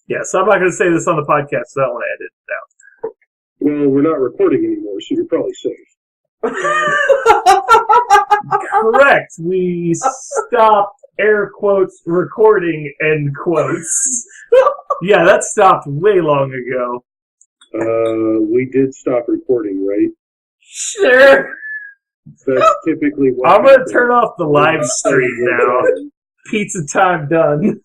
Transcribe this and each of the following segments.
Yeah, so I'm not going to say this on the podcast, so I don't want to edit it out. Well, we're not recording anymore, so you're probably safe. Correct. We stopped, air quotes, recording, end quotes. Yeah, that stopped way long ago. We did stop recording, right? Sure. That's typically what I'm going to turn off the live stream now. Pizza time done.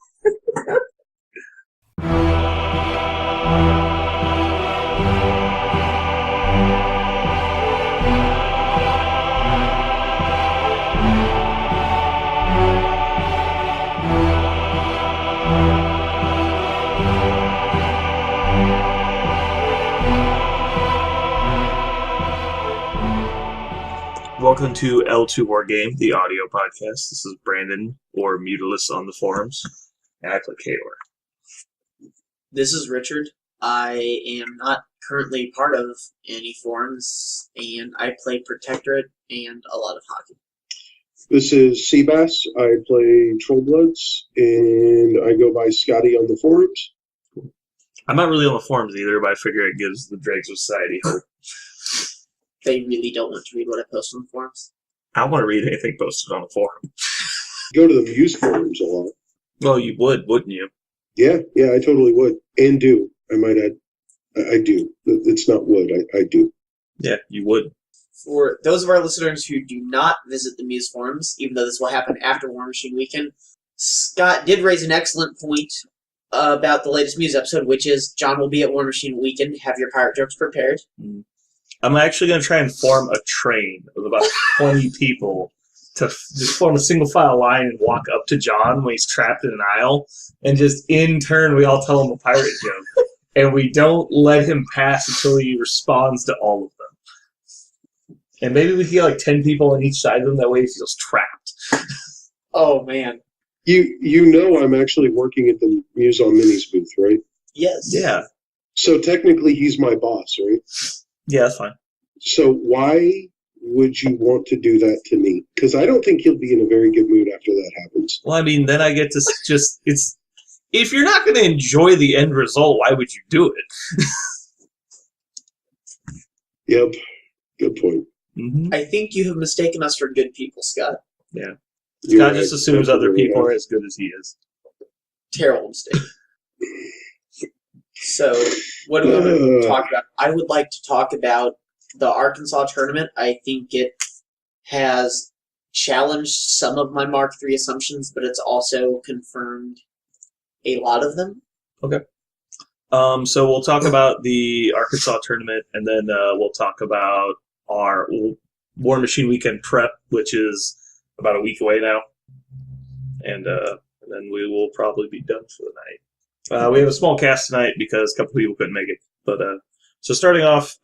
Welcome to L2 Wargame, the audio podcast. This is Brandon, or Mutilus on the forums, and I play Kador. This is Richard. I am not currently part of any forums, and I play Protectorate and a lot of hockey. This is Seabass. I play Trollbloods, and I go by Scotty on the forums. I'm not really on the forums either, but I figure it gives the Dregs of Society hope. They really don't want to read what I post on the forums. I don't want to read anything posted on the forum. Go to the Muse forums a lot. Well, you would, wouldn't you? Yeah, I totally would. And do, I might add. I do. It's not would, I do. Yeah, you would. For those of our listeners who do not visit the Muse forums, even though this will happen after Warmachine Weekend, Scott did raise an excellent point about the latest Muse episode, which is John will be at Warmachine Weekend. Have your pirate jokes prepared. I'm actually going to try and form a train of about 20 people to just form a single file line and walk up to John when he's trapped in an aisle, and just in turn we all tell him a pirate joke. And we don't let him pass until he responds to all of them. And maybe we can get like 10 people on each side of him, that way he feels trapped. Oh, man. You know I'm actually working at the Muse on Minis booth, right? Yes. Yeah. So technically he's my boss, right? Yeah, that's fine. So why would you want to do that to me? Because I don't think he'll be in a very good mood after that happens. Well, I mean, then I get to just, it's, if you're not going to enjoy the end result, why would you do it? Yep. Good point. Mm-hmm. I think you have mistaken us for good people, Scott. Yeah. You're Scott right. just assumes other people are as good as he is. Terrible mistake. So, what do we want to talk about? I would like to talk about the Arkansas tournament. I think it has challenged some of my Mark III assumptions, but it's also confirmed a lot of them. Okay. So we'll talk about the Arkansas tournament, and then we'll talk about our Warmachine Weekend prep, which is about a week away now. And then we will probably be done for the night. We have a small cast tonight because a couple people couldn't make it. But so starting off,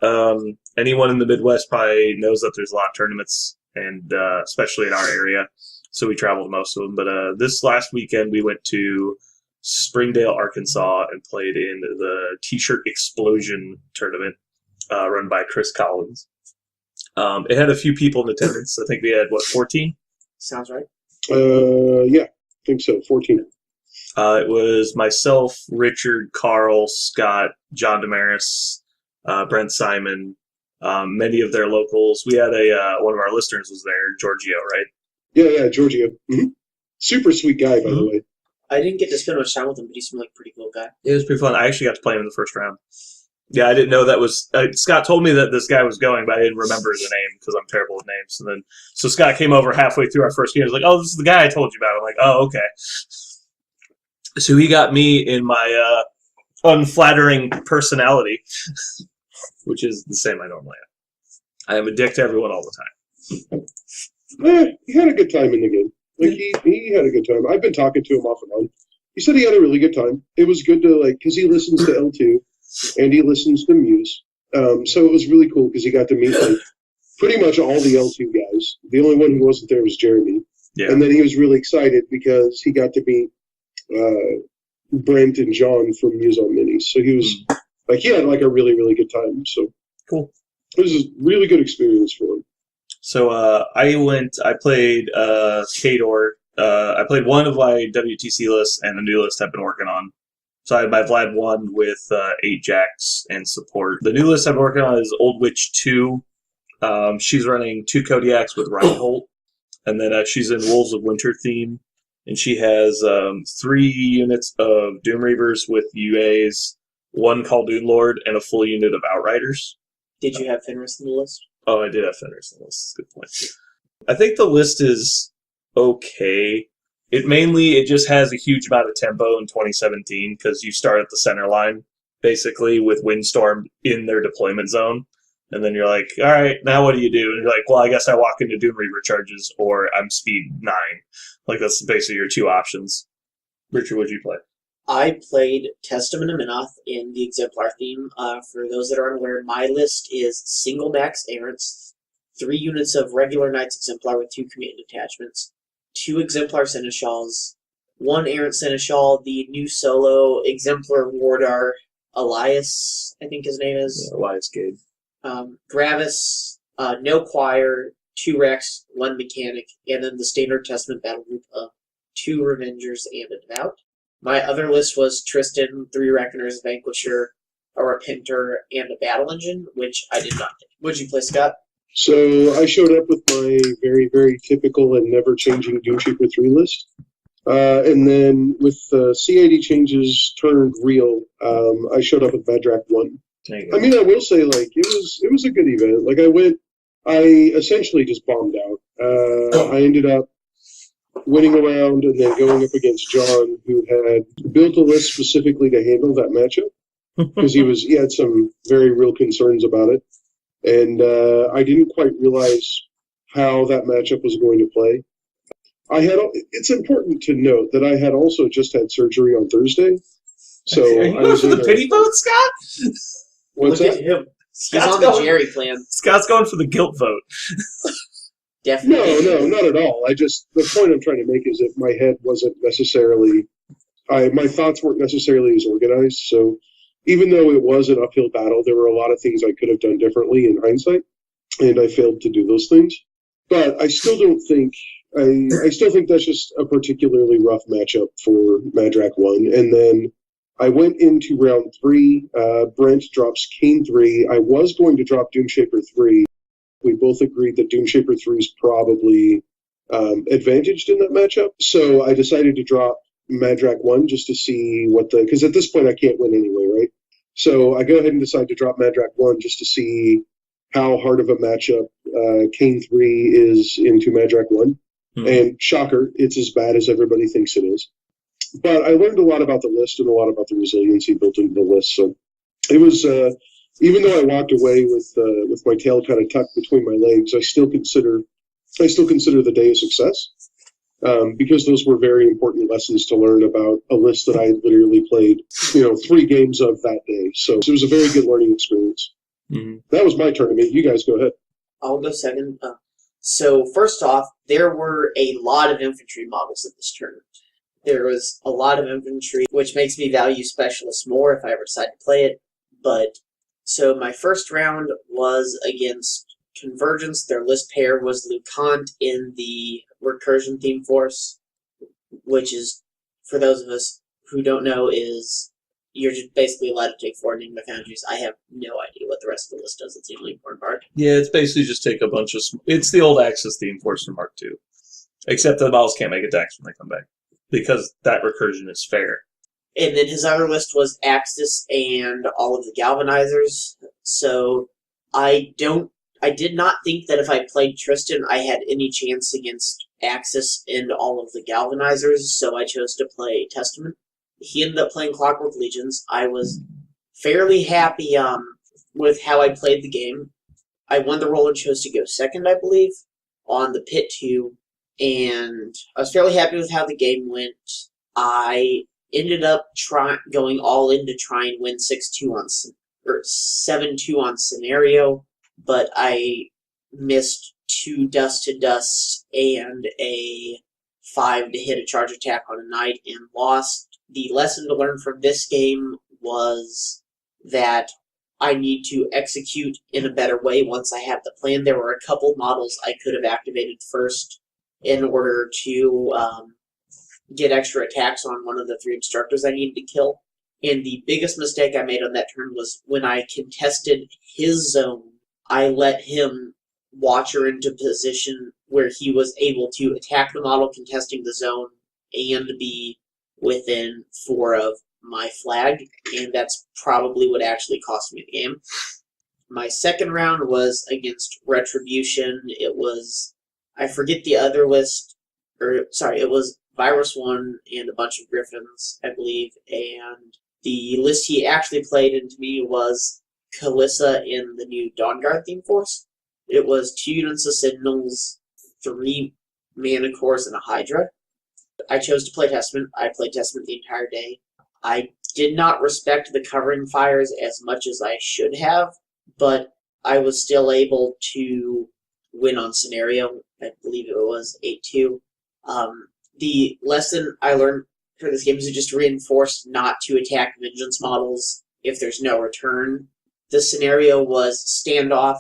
anyone in the Midwest probably knows that there's a lot of tournaments, and especially in our area. So we travel to most of them. But this last weekend, we went to Springdale, Arkansas, and played in the T-shirt Explosion tournament run by Chris Collins. It had a few people in attendance. I think we had, 14? Sounds right. Yeah, I think so. 14. It was myself, Richard, Carl, Scott, John Damaris, Brent Simon, many of their locals. We had one of our listeners was there, Giorgio, right? Yeah, Giorgio. Mm-hmm. Super sweet guy, by the way. I didn't get to spend much time with him, but he seemed like a pretty cool guy. It was pretty fun. I actually got to play him in the first round. Yeah, I didn't know that was... Scott told me that this guy was going, but I didn't remember the name because I'm terrible with names. So Scott came over halfway through our first game. He was like, oh, this is the guy I told you about. I'm like, oh, okay. So he got me in my unflattering personality, which is the same I normally am. I am a dick to everyone all the time. He had a good time in the game. Like he had a good time. I've been talking to him off and on. He said he had a really good time. It was good to because he listens to L2 and he listens to Muse. So it was really cool because he got to meet pretty much all the L2 guys. The only one who wasn't there was Jeremy. Yeah. And then he was really excited because he got to meet Brent and John from Muse on Minis. So he was he had a really, really good time. So cool. It was a really good experience for him. So I played Kador. I played one of my WTC lists and a new list I've been working on. So I had my Vlad 1 with 8 jacks and support. The new list I'm working on is Old Witch 2. She's running 2 Kodiaks with Reinhold. And then she's in Wolves of Winter theme. And she has 3 units of Doom Reavers with UAs, 1 Khaldun Lord, and a full unit of Outriders. Did you have Fenris in the list? Oh, I did have Fenris in the list. Good point. I think the list is okay. It just has a huge amount of tempo in 2017 because you start at the center line, basically, with Windstorm in their deployment zone. And then you're like, all right, now what do you do? And you're like, well, I guess I walk into Doom Reaver charges or I'm speed 9. Like, that's basically your 2 options. Richard, what'd you play? I played Testament of Minoth in the Exemplar theme. For those that are unaware, my list is single max errants, 3 units of regular Knights Exemplar with 2 command attachments, 2 Exemplar Seneschals, 1 errant Seneschal, the new solo Exemplar Wardar Elias, I think his name is. Yeah, Elias Gabe. Gravis, no choir, 2 Rex, 1 mechanic, and then the standard Testament battle group of 2 Revengers and a Devout. My other list was Tristan, 3 Reckoners, Vanquisher, a Repenter, and a Battle Engine, which I did not take. What'd you play, Scott? So I showed up with my very, very typical and never-changing Doomshaper 3 list. And then with the CID changes turned real, I showed up with Madrak 1. I mean, I will say, like, it was a good event. Like, I essentially just bombed out. I ended up winning around and then going up against John, who had built a list specifically to handle that matchup because he had some very real concerns about it, and I didn't quite realize how that matchup was going to play. It's important to note that I had also just had surgery on Thursday, so Are you going for the pity vote, Scott? What's Look that? at him. He's Scott's on the going- Jerry plan. Scott's going for the guilt vote. Definitely. No, not at all. The point I'm trying to make is that my head wasn't necessarily, my thoughts weren't necessarily as organized. So even though it was an uphill battle, there were a lot of things I could have done differently in hindsight, and I failed to do those things. But I still don't think, I still think that's just a particularly rough matchup for Madrak 1. And then I went into round 3. Brent drops Kane 3. I was going to drop Doomshaper 3. We both agreed that Doomshaper 3 is probably advantaged in that matchup. So I decided to drop Madrak 1 just to see because at this point I can't win anyway, right? So I go ahead and decide to drop Madrak 1 just to see how hard of a matchup Kane 3 is into Madrak 1. And shocker, it's as bad as everybody thinks it is. But I learned a lot about the list and a lot about the resiliency built into the list. So it was, even though I walked away with my tail kind of tucked between my legs, I still consider the day a success because those were very important lessons to learn about a list that I literally played, 3 games of that day. So it was a very good learning experience. Mm-hmm. That was my tournament. You guys go ahead. I'll go second. So first off, there were a lot of infantry models at this tournament. There was a lot of infantry, which makes me value specialists more if I ever decide to play it. But so my first round was against Convergence. Their list pair was LeConte in the Recursion theme force, which is, for those of us who don't know, is you're just basically allowed to take 4 Enigma Foundries. I have no idea what the rest of the list does. It's the only important part. Yeah, it's basically just take a bunch of... It's the old Axis theme force from Mark II. Except the models can't make attacks when they come back. Because that recursion is fair. And then his other list was Axis and all of the Galvanizers. So I did not think that if I played Tristan, I had any chance against Axis and all of the Galvanizers, so I chose to play Testament. He ended up playing Clockwork Legions. I was fairly happy with how I played the game. I won the roll and chose to go second, I believe, on the Pit 2, and I was fairly happy with how the game went. I ended up going all in to try and win 6-2 or 7-2 on Scenario, but I missed 2 Dust to Dust and a 5 to hit a charge attack on a Knight and lost. The lesson to learn from this game was that I need to execute in a better way once I have the plan. There were a couple models I could have activated first in order to get extra attacks on one of the 3 instructors I needed to kill. And the biggest mistake I made on that turn was when I contested his zone, I let him watcher into position where he was able to attack the model contesting the zone and be within 4 of my flag, and that's probably what actually cost me the game. My second round was against Retribution. It was, I forget the other list, it was Virus 1 and a bunch of Griffins, I believe, and the list he actually played into me was Kalissa in the new Dawn Guard theme force. It was 2 units of Sentinels, 3 Mana Cores, and a Hydra. I chose to play Testament. I played Testament the entire day. I did not respect the covering fires as much as I should have, but I was still able to win on scenario. I believe it was 8-2. The lesson I learned for this game is to just reinforce not to attack vengeance models if there's no return. The scenario was standoff.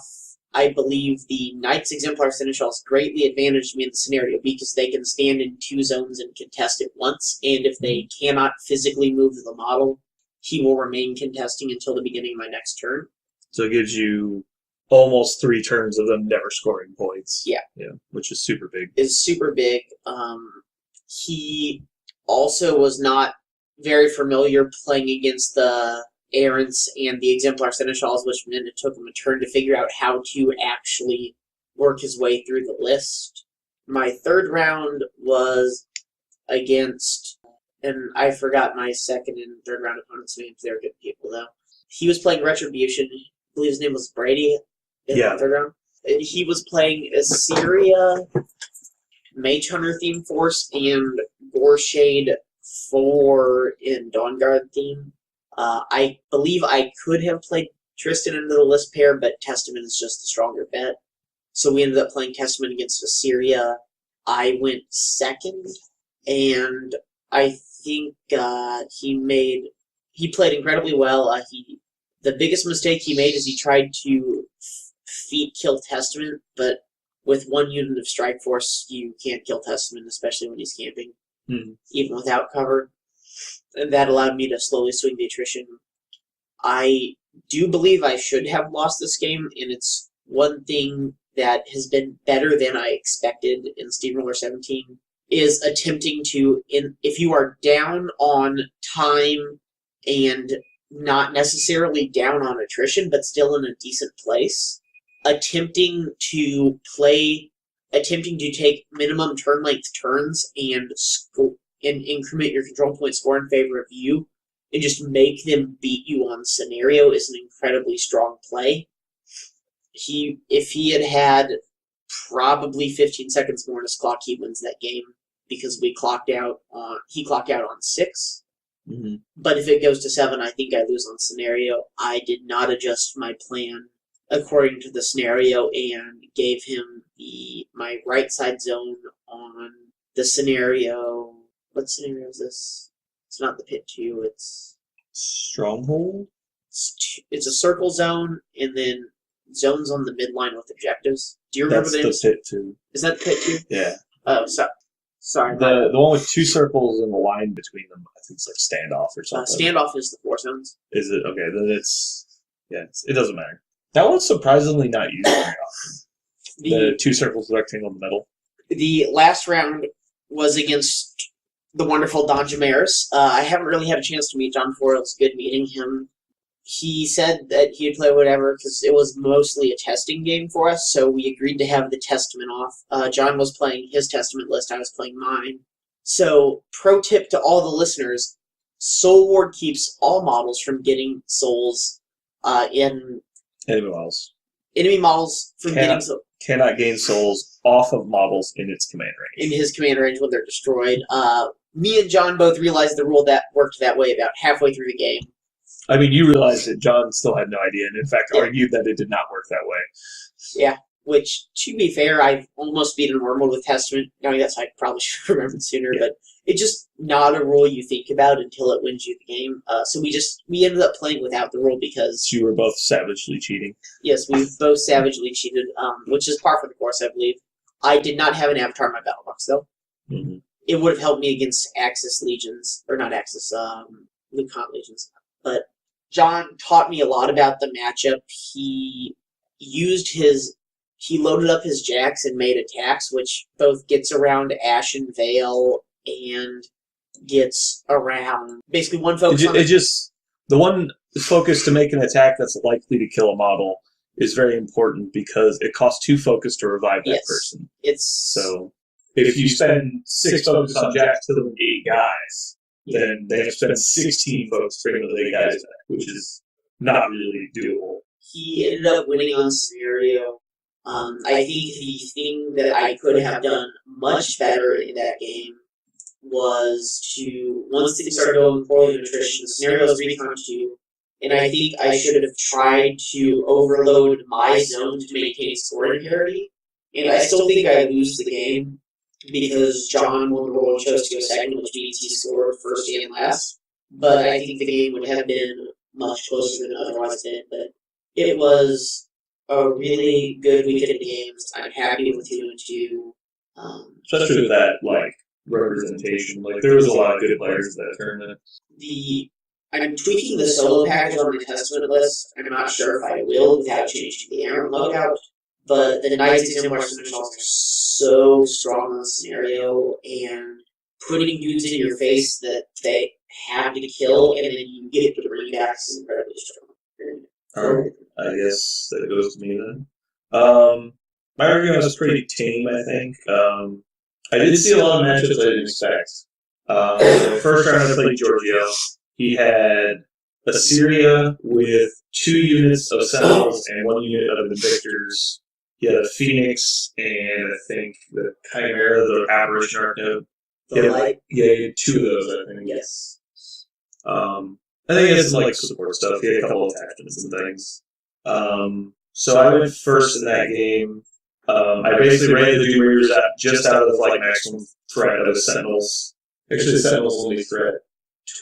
I believe the Knights Exemplar Seneschals greatly advantaged me in the scenario because they can stand in 2 zones and contest at once, and if they cannot physically move the model, he will remain contesting until the beginning of my next turn. So it gives you almost 3 turns of them never scoring points. Yeah, which is super big. Is super big. He also was not very familiar playing against the Errants and the Exemplar Seneschals, which meant it took him a turn to figure out how to actually work his way through the list. My third round was against, and I forgot my second and third round opponents' names. They were good people, though. He was playing Retribution. I believe his name was Brady in the third round. And he was playing Assyria, Mage Hunter theme force, and Gorshade 4 in Dawn Guard theme. I believe I could have played Tristan into the list pair, but Testament is just the stronger bet. So we ended up playing Testament against Assyria. I went second, and I think he played incredibly well. The biggest mistake he made is he tried to feat kill Testament, but with 1 unit of Strike Force, you can't kill Testament, especially when he's camping, even without cover. And that allowed me to slowly swing the attrition. I do believe I should have lost this game, and it's one thing that has been better than I expected in Steamroller 17, is attempting to, if you are down on time and not necessarily down on attrition, but still in a decent place, attempting to take minimum turn length turns and increment your control point score in favor of you, and just make them beat you on scenario is an incredibly strong play. If he had probably 15 seconds more on his clock, he wins that game because he clocked out on 6. Mm-hmm. But if it goes to 7, I think I lose on scenario. I did not adjust my plan according to the scenario and gave him my right side zone on the scenario. What scenario is this? It's not the pit 2, it's Stronghold? It's a circle zone, and then zones on the midline with objectives. Do you remember the names? That's the pit 2. Is that the pit 2? Yeah. Oh, sorry. The one with 2 circles and the line between them, I think it's like standoff or something. Standoff is the 4 zones. Is it? Okay, then it doesn't matter. That one's surprisingly not used very often. The 2 circles, rectangle in the middle. The last round was against the wonderful Don Jamaris. I haven't really had a chance to meet John before. It was good meeting him. He said that he'd play whatever because it was mostly a testing game for us, so we agreed to have the Testament off. John was playing his Testament list. I was playing mine. So, pro tip to all the listeners, Soul Ward keeps all models from getting souls in... Enemy models from getting souls. Cannot gain souls off of models in its command range. In his command range when they're destroyed. Me and John both realized the rule that worked that way about halfway through the game. I mean, you realized it. John still had no idea, and in fact argued that it did not work that way. Yeah, which, to be fair, I've almost beaten Wormwood with Testament. I mean, I probably should have remembered sooner, but it's just not a rule you think about until it wins you the game. So we ended up playing without the rule because... You were both savagely cheating. Yes, we both savagely cheated, which is par for the course, I believe. I did not have an avatar in my battle box, though. Mm-hmm. It would have helped me against Axis Legions, or not Axis, LeCon Legions. But John taught me a lot about the matchup. He loaded up his jacks and made attacks, which both gets around Ashen Veil and gets around basically one focus on the one focus to make an attack that's likely to kill a model is very important because it costs 2 focus to revive that person. So if you spend 6 focus on jacks to the 8 guys, then they have to spend 16 focus to bring the 8 guys back, which is not really doable. He ended up winning on scenario. I think the thing that I could have done much better in that game was to, once things started going poorly in nutrition, the scenarios recon 2, and I think I should have tried to overload my zone to maintain scoring parity, and I still think I lose the game because John won the roll and chose to go second, which means he scored first and last, but I think the game would have been much closer than otherwise did, but it was a really good weekend of games. I'm happy with 2-2. Especially with that, representation. There was a lot of good players in that tournament. I'm tweaking the solo package on the Testament list. I'm not sure if I will without changing the Aaron loadout, but the Knights Exemplar Seneschals are so strong on the scenario, and putting dudes in your face that they have to kill, and then you get to bring back is incredibly strong. Alright, I guess that goes to me then. My argument was pretty tame, I think. I did see a lot of matchups I didn't expect. First round I played Giorgio. He had Assyria with 2 units of Sentinels and 1 unit of Invictors. He had a Phoenix and I think the Chimera, the Apparition Arcnode. He had 2 of those, I think. Yes. I think he had some support stuff. He had a couple of attachments and things. So I went first in that game. I basically ran the Doom Reavers just out of maximum threat of the Sentinels. Actually, the Sentinels only threat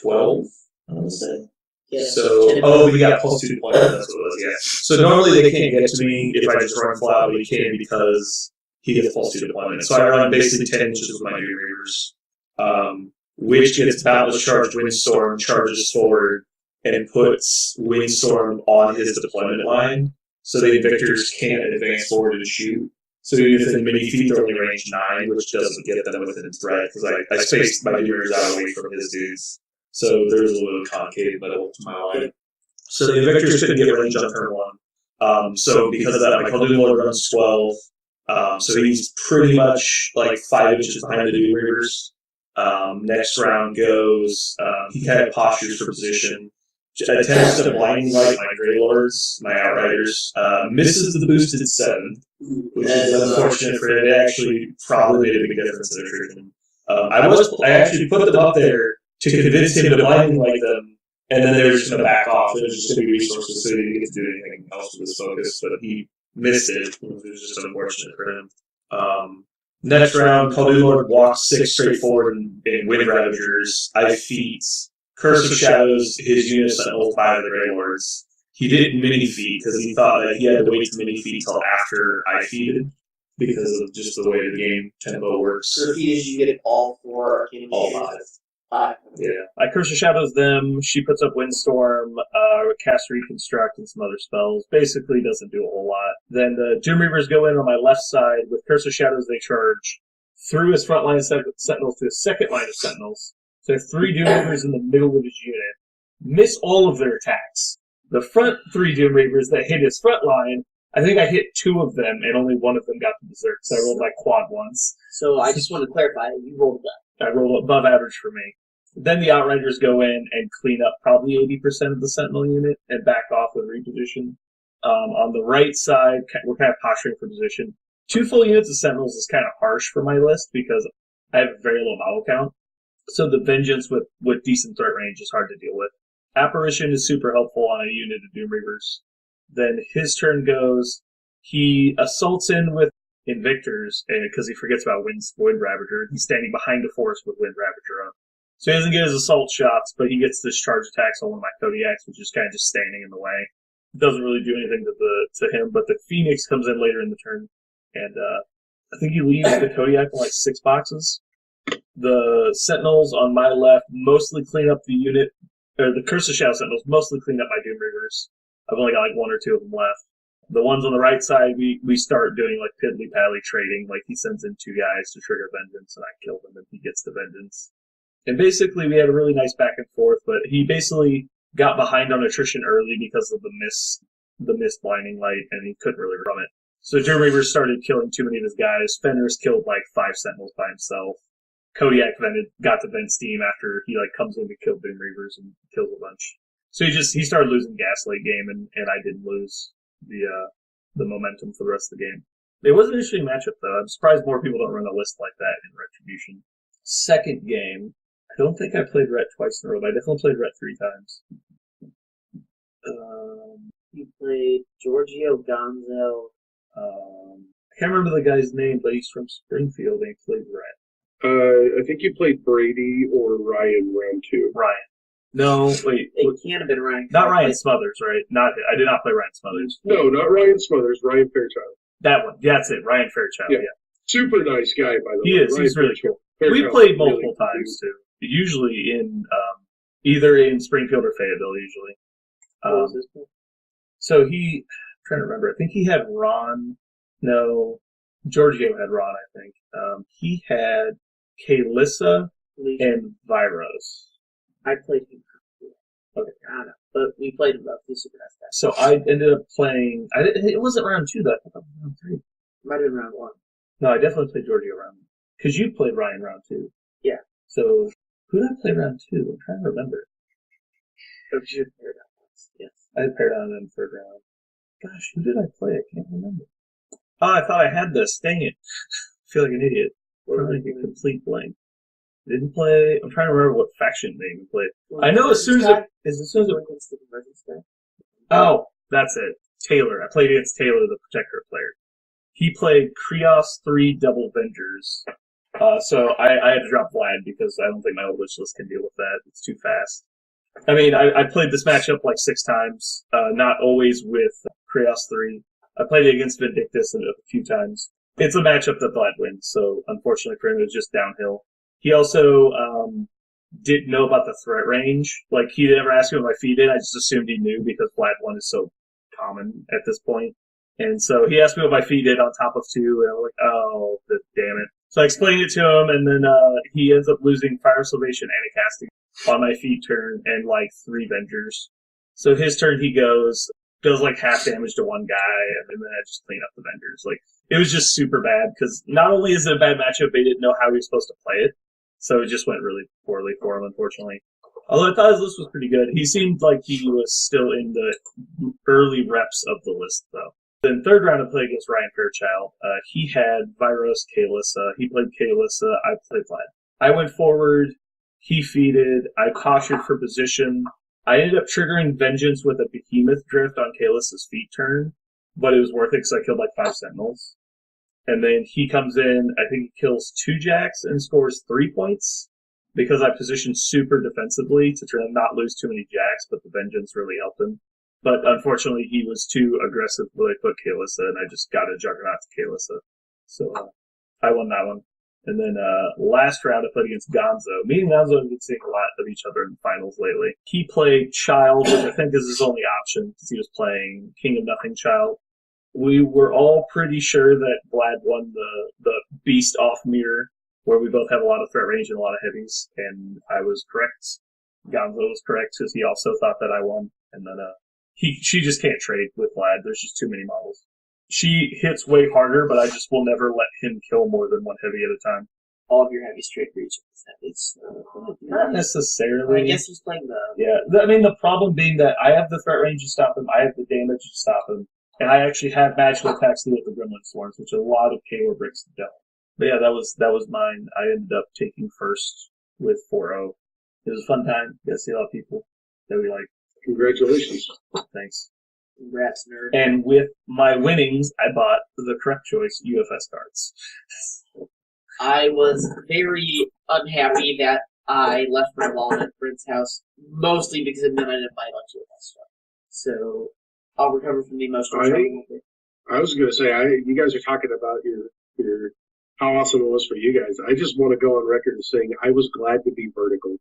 12, I want to say. Yeah, so, we got +2 deployment, that's what it was, yeah. So normally they can't get to me if I just run flat, but he can because he gets +2 deployment. So I run basically 10 inches with my Doom Reavers, which gets Boundless Charge Windstorm, charges forward, and puts Windstorm on his deployment line, so the Invictors can't advance forward and shoot. So even if the mini feet are only range 9, which doesn't get them within threat, because I spaced my Doomers out away from his dudes. So there's a little concave middle to my line. So the Invictors couldn't get range on turn 1. So because of that, my Khaldun Lord runs 12. So he's pretty much 5 inches behind the Doom Reavers. Next round goes, he kind of postures for position. Attempts to blinding light my Grey Lords, my Outriders, misses the boosted 7, which is unfortunate for it. It actually probably made a big difference in attrition. I actually put them up there to convince him to blinding light them, and then they were just going to back off. It was just going to be resources, so he didn't get to do anything else with his focus, but he missed it. It was just unfortunate for him. Next round, Khaldun Lord walks 6 straight forward in Wind Ravagers. I feet. Curse of Shadows, his unit Sentinels by the Grey Lords. He didn't mini feed because he thought that he had to wait to mini feed till after I feeded because of just the way the game tempo works. So feed you get it all 4 all 5. Yeah. I Curse of Shadows them. She puts up Windstorm, cast Reconstruct, and some other spells. Basically doesn't do a whole lot. Then the Doom Reavers go in on my left side. With Curse of Shadows, they charge through his front line of Sentinels to his second line of Sentinels. So 3 Doom Reavers in the middle of his unit. Miss all of their attacks. The front 3 Doom Reavers that hit his front line, I think I hit 2 of them, and only 1 of them got the berserk. So I rolled my quad once. So I just want to clarify, you rolled above. I rolled above average for me. Then the Outriders go in and clean up probably 80% of the Sentinel unit and back off with reposition. On the right side, we're kind of posturing for position. 2 full units of Sentinels is kind of harsh for my list because I have a very low model count. So the Vengeance with decent threat range is hard to deal with. Apparition is super helpful on a unit of Doom Reavers. Then his turn goes, he assaults in with Invictors because he forgets about Wind Ravager. He's standing behind a forest with Wind Ravager up. So he doesn't get his assault shots, but he gets discharge attacks on one of my Kodiaks, which is kind of just standing in the way. It doesn't really do anything to him, but the Phoenix comes in later in the turn, and I think he leaves the Kodiak in 6 boxes. The Sentinels on my left mostly clean up the unit or the Curse of Shadow Sentinels, mostly cleaned up my Doom Reavers. I've only got like 1 or 2 of them left. The ones on the right side, we start doing like piddly pally trading. Like he sends in 2 guys to trigger vengeance, and I kill them, and he gets the vengeance. And basically, we had a really nice back and forth. But he basically got behind on attrition early because of the miss blinding light, and he couldn't really run it. So Doom Reavers started killing too many of his guys. Fenris killed like 5 Sentinels by himself. Kodiak got to vent steam after he like comes in to kill Doom Reavers and kills a bunch. So he started losing gas late game, and I didn't lose the momentum for the rest of the game. It was an interesting matchup though. I'm surprised more people don't run a list like that in Retribution. Second game, I don't think I played Ret twice in a row, but I definitely played Ret 3 times. You played Giorgio Gonzo. I can't remember the guy's name, but he's from Springfield and he played Ret. I think you played Brady or Ryan round 2. Ryan. No, wait. It can't have been Ryan. Not Ryan Smothers, right? I did not play Ryan Smothers. No, not Ryan Smothers. Ryan Fairchild. That one. That's it. Ryan Fairchild. Yeah. Super nice guy, by the way. He is. Ryan He's really Fairchild. cool. We Fairchild's played multiple really times too. Usually in either in Springfield or Fayetteville. Usually. What was his name? So I'm trying to remember. I think he had Ron. No, Giorgio had Ron. I think he had Kalyssa and Viros. I played him. Okay, I don't know. But we played him both. He's super nice guy. So I ended up playing. It wasn't round 2 though. I thought it was round 3. Might have been round 1. No, I definitely played Giorgio round 1. Because you played Ryan round 2. Yeah. So who did I play round 2? I'm trying to remember. Oh, you had Paradox once. Yes. I had Paradox in the third round. Gosh, who did I play? I can't remember. Oh, I thought I had this. Dang it. I feel like an idiot. What did I get? Complete blank. Didn't play. I'm trying to remember what faction they even played. I know as soon as it. Oh, that's it. Taylor. I played against Taylor, the Protector player. He played Krios 3 Double Vengers. So I had to drop Vlad because I don't think my old wish list can deal with that. It's too fast. I mean, I played this matchup like 6 times, not always with Krios 3. I played it against Vindictus a few times. It's a matchup that Vlad wins, so unfortunately for him, it was just downhill. He also didn't know about the threat range. Like, he never asked me what my feed did. I just assumed he knew because Vlad 1 is so common at this point. And so he asked me what my feed did on top of 2, and I was like, oh, damn it. So I explained it to him, and then he ends up losing Fire Salvation and a casting on my feed turn and like 3 Vengers. So his turn, he does like half damage to one guy, and then I just clean up the Vengers. Like, it was just super bad because not only is it a bad matchup, they didn't know how he was supposed to play it. So it just went really poorly for him, unfortunately. Although I thought his list was pretty good. He seemed like he was still in the early reps of the list, though. Then third round, I played against Ryan Fairchild. He had Viros, Kalyssa. He played Kalyssa. I played Vlad. I went forward. He feeded. I cautioned for position. I ended up triggering Vengeance with a Behemoth Drift on Kalyssa's feet turn, but it was worth it because I killed like 5 Sentinels. And then he comes in, I think he kills 2 Jacks and scores 3 points because I positioned super defensively to try and not lose too many Jacks, but the Vengeance really helped him. But unfortunately, he was too aggressive when I put Kalyssa, and I just got a Juggernaut to Kalyssa. So I won that one. And then last round, I played against Gonzo. Me and Gonzo have been seeing a lot of each other in the finals lately. He played Child, which I think is his only option because he was playing King of Nothing Child. We were all pretty sure that Vlad won the Beast off mirror, where we both have a lot of threat range and a lot of heavies, and I was correct. Gonzo was correct because he also thought that I won. And then she just can't trade with Vlad. There's just too many models. She hits way harder, but I just will never let him kill more than 1 heavy at a time. All of your heavies straight for each of his heavies. Not necessarily. I guess he's playing the... Yeah, I mean, the problem being that I have the threat range to stop him, I have the damage to stop him, and I actually have magical attacks to do with the Gremlin Swarms, which a lot of KO bricks don't. But yeah, that was mine. I ended up taking first with 4-0. It was a fun time. Got to see a lot of people that we like. Congratulations. Thanks. Congrats, nerd. And with my winnings, I bought the correct choice UFS cards. I was very unhappy that I left my wallet at Brent's house, mostly because it meant I didn't buy a bunch of that stuff. So I'll recover from the emotional shock. I was going to say, you guys are talking about your how awesome it was for you guys. I just want to go on record as saying I was glad to be vertical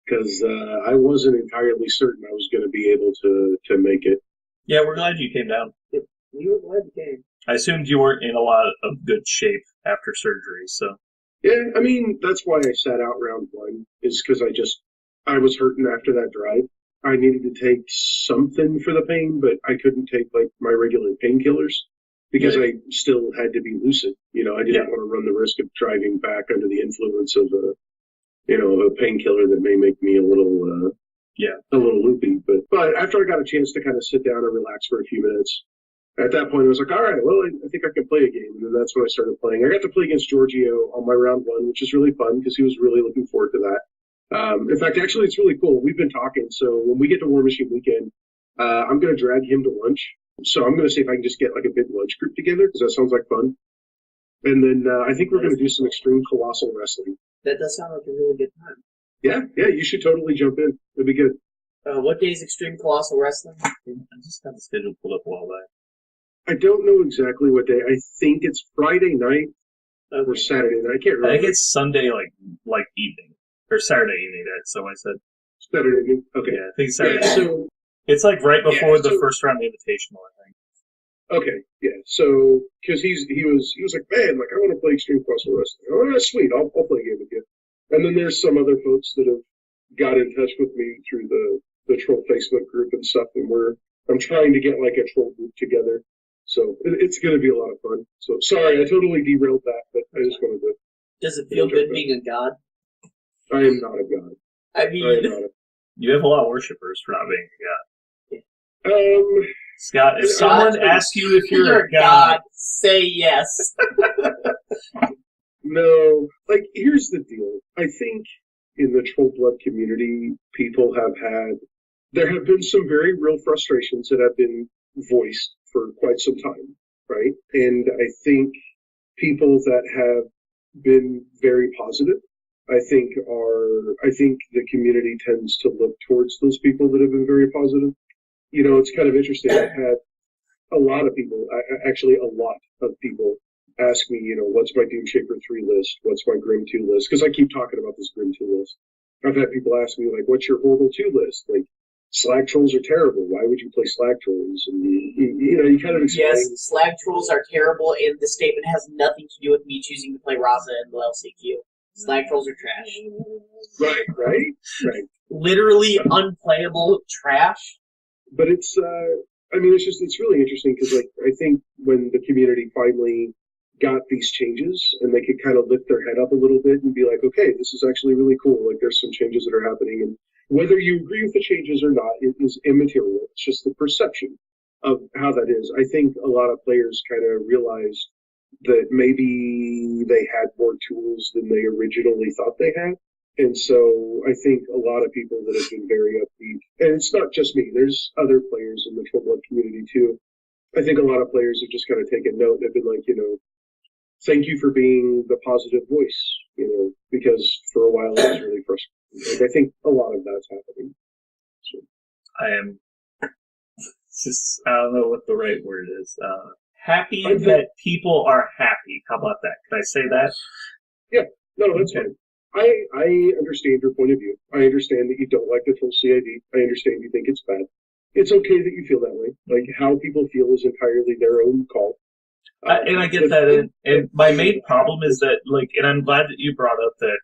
because I wasn't entirely certain I was going to be able to make it. Yeah, we're glad you came down. We were glad you came. I assumed you weren't in a lot of good shape after surgery, so. Yeah, I mean, that's why I sat out round one, is because I was hurting after that drive. I needed to take something for the pain, but I couldn't take, like, my regular painkillers because I still had to be lucid. I didn't want to run the risk of driving back under the influence of a painkiller that may make me a little loopy. But after I got a chance to kind of sit down and relax for a few minutes, at that point, I was like, all right, well, I think I can play a game. And then that's when I started playing. I got to play against Giorgio on my round one, which is really fun because he was really looking forward to that. In fact, actually, it's really cool. We've been talking. So when we get to Warmachine Weekend, I'm going to drag him to lunch. So I'm going to see if I can just get like a big lunch group together because that sounds like fun. And then I think we're going to do some extreme colossal wrestling. That does sound like a really good time. Yeah, you should totally jump in. It'd be good. What day is Extreme Colossal Wrestling? I just got the schedule pulled up a while back. I don't know exactly what day. I think it's Friday night or Saturday night. I can't remember. I think it's Sunday, like evening. Or Saturday evening, so I said. Saturday evening? Okay. Yeah, I think Saturday. Yeah, so, it's like right before the first round invitational, I think. Okay, yeah. So, because he was like, man, like I want to play Extreme Colossal Wrestling. Oh, that's sweet. I'll play a game with you. And then there's some other folks that have got in touch with me through the troll Facebook group and stuff, and I'm trying to get like a troll group together. So it's going to be a lot of fun. So sorry, I totally derailed that, but I just wanted to. Does it feel good being a god? I am not a god. I mean, you have a lot of worshippers for not being a god. Scott, if someone asks you if you're a god, say yes. No, like here's the deal. I think in the Troll Blood community, there have been some very real frustrations that have been voiced for quite some time, right? And I think people that have been very positive, I think the community tends to look towards those people that have been very positive. It's kind of interesting. I've had a lot of people, actually a lot of people ask me, what's my Doomshaper 3 list? What's my Grim 2 list? Because I keep talking about this Grim 2 list. I've had people ask me, like, what's your Horrible 2 list? Like, Slag Trolls are terrible. Why would you play Slag Trolls? And, you kind of explain. Yes, Slag Trolls are terrible, and the statement has nothing to do with me choosing to play Raza and the LCQ. Slag Trolls are trash. Right. Literally unplayable trash. But it's really interesting because, like, I think when the community finally got these changes and they could kind of lift their head up a little bit and be like, okay, this is actually really cool. Like, there's some changes that are happening. And whether you agree with the changes or not, it is immaterial. It's just the perception of how that is. I think a lot of players kind of realized that maybe they had more tools than they originally thought they had. And so I think a lot of people that have been very upbeat, and it's not just me, there's other players in the Troll Blood community too. I think a lot of players have just kind of taken note and have been like, thank you for being the positive voice, because for a while it was really frustrating. Like, I think a lot of that's happening. So. I don't know what the right word is. Happy that people are happy. How about that? Can I say that? Yeah, no, that's fine. I understand your point of view. I understand that you don't like the full CID. I understand you think it's bad. It's okay that you feel that way. Like, how people feel is entirely their own call. And I get that. And my main problem is that, like, and I'm glad that you brought up that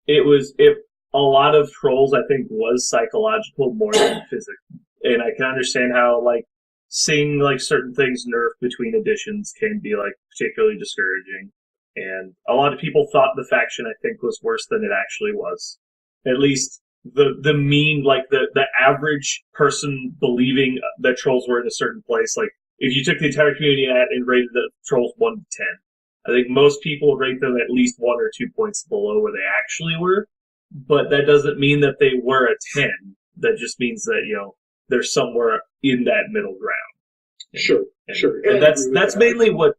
if a lot of trolls, I think, was psychological more than physical. And I can understand how, like, seeing, like, certain things nerfed between editions can be, like, particularly discouraging. And a lot of people thought the faction, I think, was worse than it actually was. At least the mean, like, the average person believing that trolls were in a certain place, like, if you took the entire community and rated the trolls 1 to 10, I think most people rate them at least 1 or 2 points below where they actually were. But that doesn't mean that they were a 10. That just means that, they're somewhere in that middle ground. Sure. And that's mainly what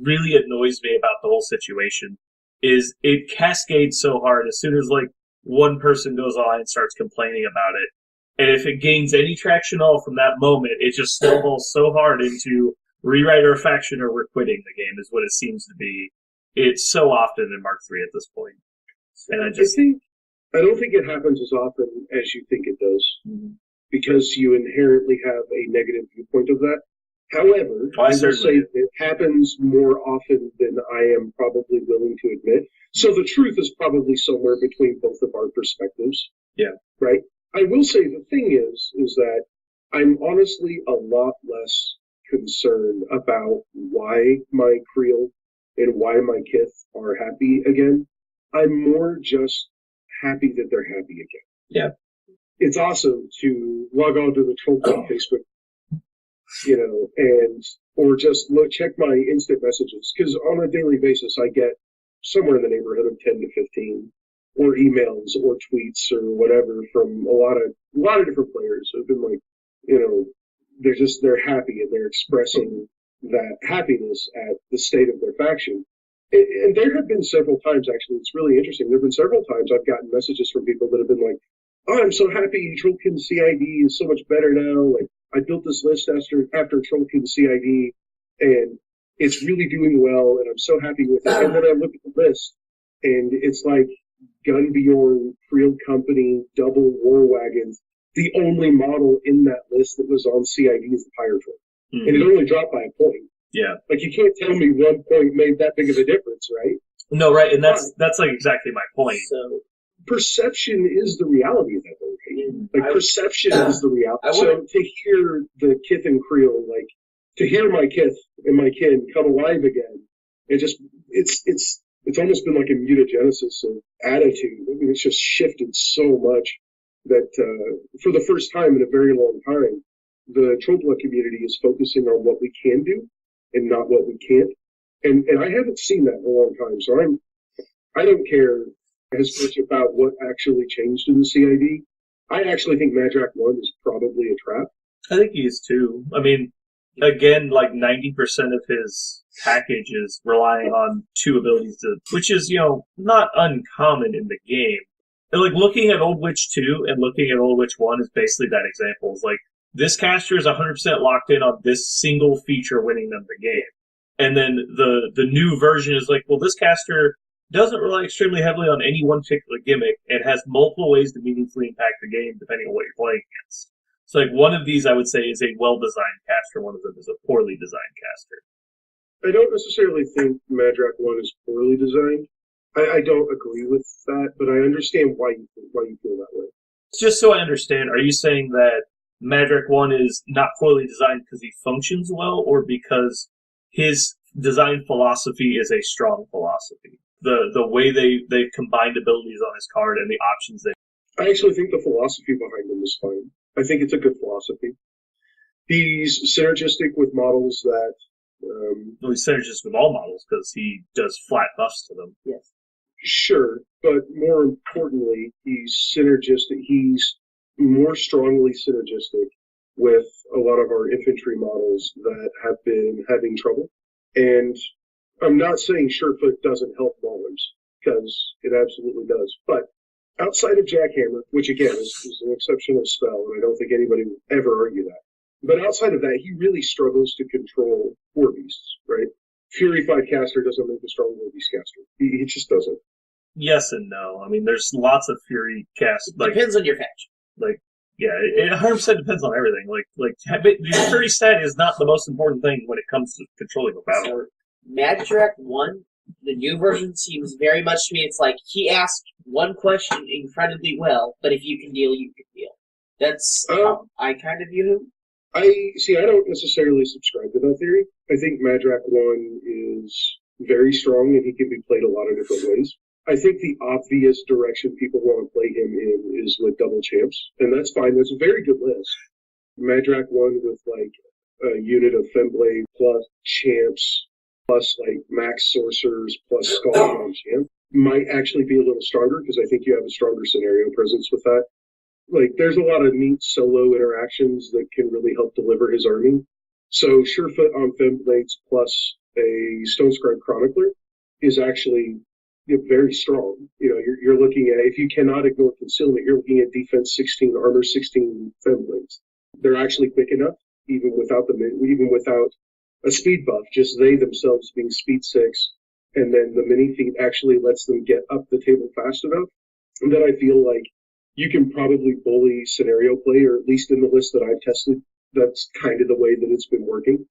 really annoys me about the whole situation is it cascades so hard as soon as, like, one person goes on and starts complaining about it. And if it gains any traction at all from that moment, it just snowballs so hard into rewrite our faction or we're quitting the game is what it seems to be. It's so often in Mark III at this point. And I don't think it happens as often as you think it does, Mm-hmm. because you inherently have a negative viewpoint of that. However, Oh, I I will certainly say do. it happens more often than I am probably willing to admit. So the truth is probably somewhere between both of our perspectives. Yeah. Right? I will say the thing is that I'm honestly a lot less concerned about why my Creel and why my Kith are happy again. I'm more just happy that they're happy again. Yeah. It's awesome to log on to the Troll Club Facebook, and or just check my instant messages, because on a daily basis I get somewhere in the neighborhood of 10 to 15 or emails or tweets or whatever from a lot of different players who've been like, they're happy and they're expressing that happiness at the state of their faction. And there have been several times, actually, it's really interesting. There have been several times I've gotten messages from people that have been like, "Oh, I'm so happy Trollkin CID is so much better now. Like, I built this list after Trollkin CID, and it's really doing well, and I'm so happy with it." And then I look at the list, and it's like Gunbjorn, Creel Company, double War Wagons. The only model in that list that was on CID is the Pyre Troll. Mm-hmm. And it only dropped by a point. Yeah. Like, you can't tell me 1 point made that big of a difference, right? No, right, and that's like exactly my point. So Perception is the reality of that, right? Like, perception is the reality. So to hear the Kith and Creel, like, to hear my Kith and my kin come alive again, it's almost been like a mutagenesis of attitude. I mean, it's just shifted so much that for the first time in a very long time, the Trollblood community is focusing on what we can do and not what we can't. And I haven't seen that in a long time. So I don't care as much about what actually changed in the CID. I actually think Madrak 1 is probably a trap. I think he is too. I mean, again, like 90% of his package is relying on 2 abilities, which is, not uncommon in the game. And like looking at Old Witch 2 and looking at Old Witch 1 is basically that example. It's like, this caster is 100% locked in on this single feature winning them the game. And then the new version is like, well, this caster doesn't rely extremely heavily on any one particular gimmick. It has multiple ways to meaningfully impact the game depending on what you're playing against. So like one of these I would say is a well-designed caster, one of them is a poorly designed caster. I don't necessarily think Madrak 1 is poorly designed. I don't agree with that, but I understand why you feel that way. Just so I understand, are you saying that Madrak 1 is not poorly designed because he functions well, or because his design philosophy is a strong philosophy? The way they've combined abilities on his card and the options they... I actually think the philosophy behind him is fine. I think it's a good philosophy. He's synergistic with models that... Well, he's synergistic with all models because he does flat buffs to them. yes. Sure, but more importantly, he's synergistic. He's more strongly synergistic with a lot of our infantry models that have been having trouble. And I'm not saying Surefoot doesn't help Maulers, because it absolutely does. But outside of Jackhammer, which again is an exceptional spell, and I don't think anybody will ever argue that. But outside of that, he really struggles to control War Beasts, right? Fury 5 caster doesn't make a strong War Beast caster. He just doesn't. Yes and no. I mean, there's lots of Fury cast. Like, Depends on your faction. Like, yeah, it 100% depends on everything. Like the Fury stat is not the most important thing when it comes to controlling a battle. So, Madrak 1, the new version, seems very much to me, it's like he asked one question incredibly well, but if you can deal, you can deal. That's how I kind of view him. I don't necessarily subscribe to that theory. I think Madrak 1 is very strong and he can be played a lot of different ways. I think the obvious direction people want to play him in is with double champs, and that's fine. That's a very good list. Madrak 1 with like a unit of Femblade plus champs plus like max sorcerers plus Skull on champ might actually be a little stronger, because I think you have a stronger scenario presence with that. Like, there's a lot of neat solo interactions that can really help deliver his army. So Surefoot on Femblades plus a Stonescribe Chronicler is actually very strong. You're looking at, if you cannot ignore concealment, you're looking at defense 16, armor 16 Femblades. They're actually quick enough, even without a speed buff, just they themselves being speed 6, and then the mini feat actually lets them get up the table fast enough that I feel like you can probably bully scenario play, or at least in the list that I've tested, that's kind of the way that it's been working.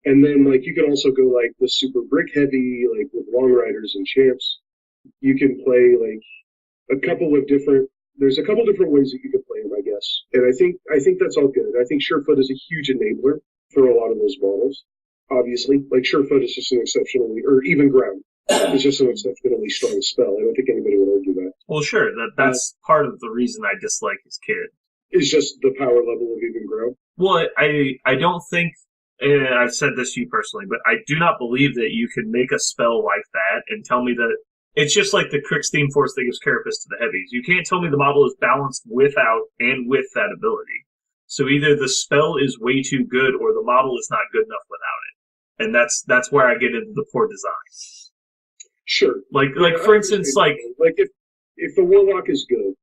And then like you can also go like the super brick heavy, like with long riders and champs. You can play like there's a couple different ways that you can play them, I guess. And I think that's all good. I think Surefoot is a huge enabler for a lot of those models. Obviously, like Surefoot is just an exceptionally, or even ground is just an exceptionally strong spell. I don't think anybody would argue that. Well, sure, that's part of the reason I dislike his kid. It's just the power level of even ground. Well, I don't think, and I've said this to you personally, but I do not believe that you can make a spell like that and tell me that it's just like the Crix Theme Force that gives Carapace to the heavies. You can't tell me the model is balanced without and with that ability. So either the spell is way too good or the model is not good enough without it. And that's where I get into the poor design. Sure. Like for instance, like if the Warlock is good,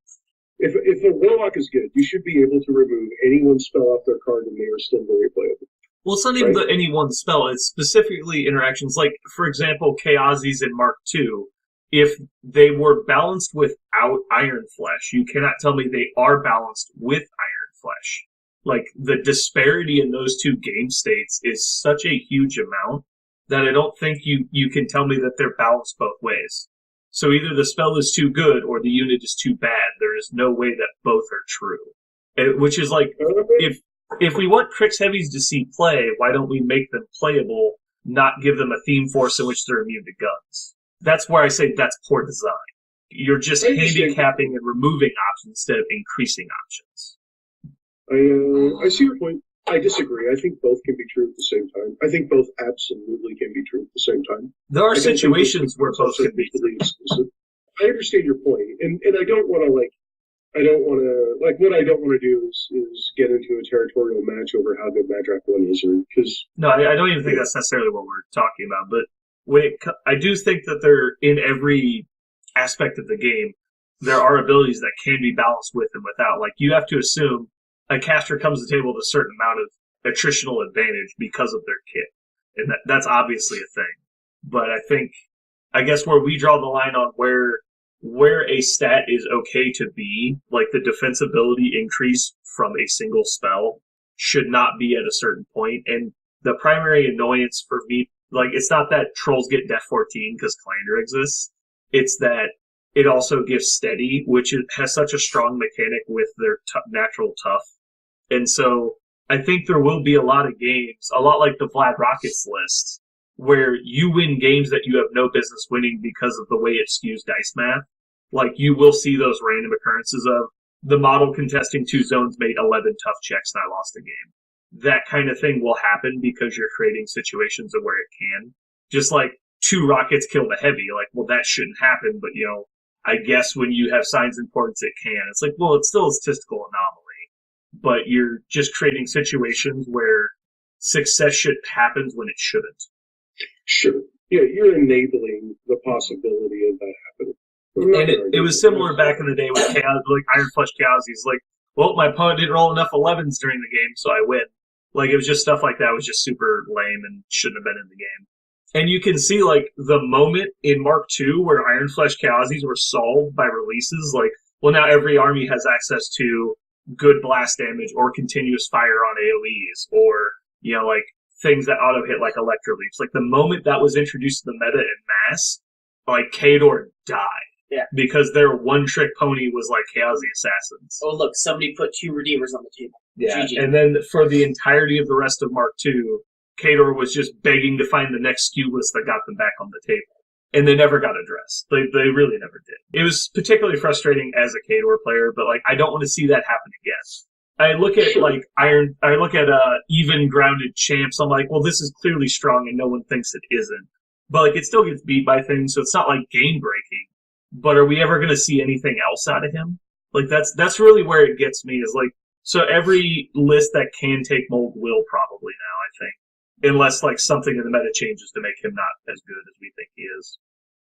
if the Warlock is good, you should be able to remove any one spell off their card and they are still very playable. Well, it's not even any one spell. It's specifically interactions. Like, for example, Chaosies in Mark II. If they were balanced without Iron Flesh, you cannot tell me they are balanced with Iron Flesh. Like, the disparity in those two game states is such a huge amount that I don't think you can tell me that they're balanced both ways. So either the spell is too good or the unit is too bad. There is no way that both are true. Which is like, if we want Crix Heavies to see play, why don't we make them playable, not give them a theme force in which they're immune to guns? That's where I say that's poor design. You're just handicapping and removing options instead of increasing options. I see your point. I disagree. I think both can be true at the same time. I think both absolutely can be true at the same time. There are situations where both can be exclusive. I understand your point, and I don't want to what I don't want to do is get into a territorial match over how good Madrak 1 is, or because no, I don't even think that's necessarily what we're talking about. But I do think that they're in every aspect of the game. There are abilities that can be balanced with and without. Like you have to assume a caster comes to the table with a certain amount of attritional advantage because of their kit, and that's obviously a thing. But I guess where we draw the line on where a stat is okay to be, like the defensibility increase from a single spell, should not be at a certain point. And the primary annoyance for me, like, it's not that trolls get Def 14 because Calandra exists. It's that it also gives steady, which has such a strong mechanic with their natural tough. And so I think there will be a lot of games, a lot like the Vlad Rockets list, where you win games that you have no business winning because of the way it skews dice math. Like, you will see those random occurrences of the model contesting 2 zones made 11 tough checks and I lost a game. That kind of thing will happen because you're creating situations of where it can. Just like 2 rockets killed a heavy, like, well, that shouldn't happen, but, I guess when you have signs of importance, it can. It's like, well, it's still a statistical anomaly, but you're just creating situations where success happens when it shouldn't. Sure. Yeah, you're enabling the possibility of that happening. And it was similar back in the day with Chaos, like Iron Flesh Chaos. He's like, well, my opponent didn't roll enough 11s during the game, so I win. Like, it was just stuff like that was just super lame and shouldn't have been in the game. And you can see, like, the moment in Mark II where Iron Flesh Chaosies were solved by releases, like, well, now every army has access to good blast damage or continuous fire on AoEs or, like, things that auto-hit like Electroleaps. Like, the moment that was introduced to the meta en masse, like, Khador died. Yeah. Because their one-trick pony was, like, Chaosy Assassins. Oh, look, somebody put 2 Redeemers on the table. Yeah, GG. And then for the entirety of the rest of Mark II, Khador was just begging to find the next SKU list that got them back on the table. And they never got addressed. They really never did. It was particularly frustrating as a Khador player, but, like, I don't want to see that happen again. I look at, like, even grounded champs, I'm like, well, this is clearly strong and no one thinks it isn't. But, like, it still gets beat by things, so it's not, like, game-breaking. But are we ever going to see anything else out of him? Like, that's really where it gets me, is, like, so every list that can take mold will probably now, I think. Unless, like, something in the meta changes to make him not as good as we think he is.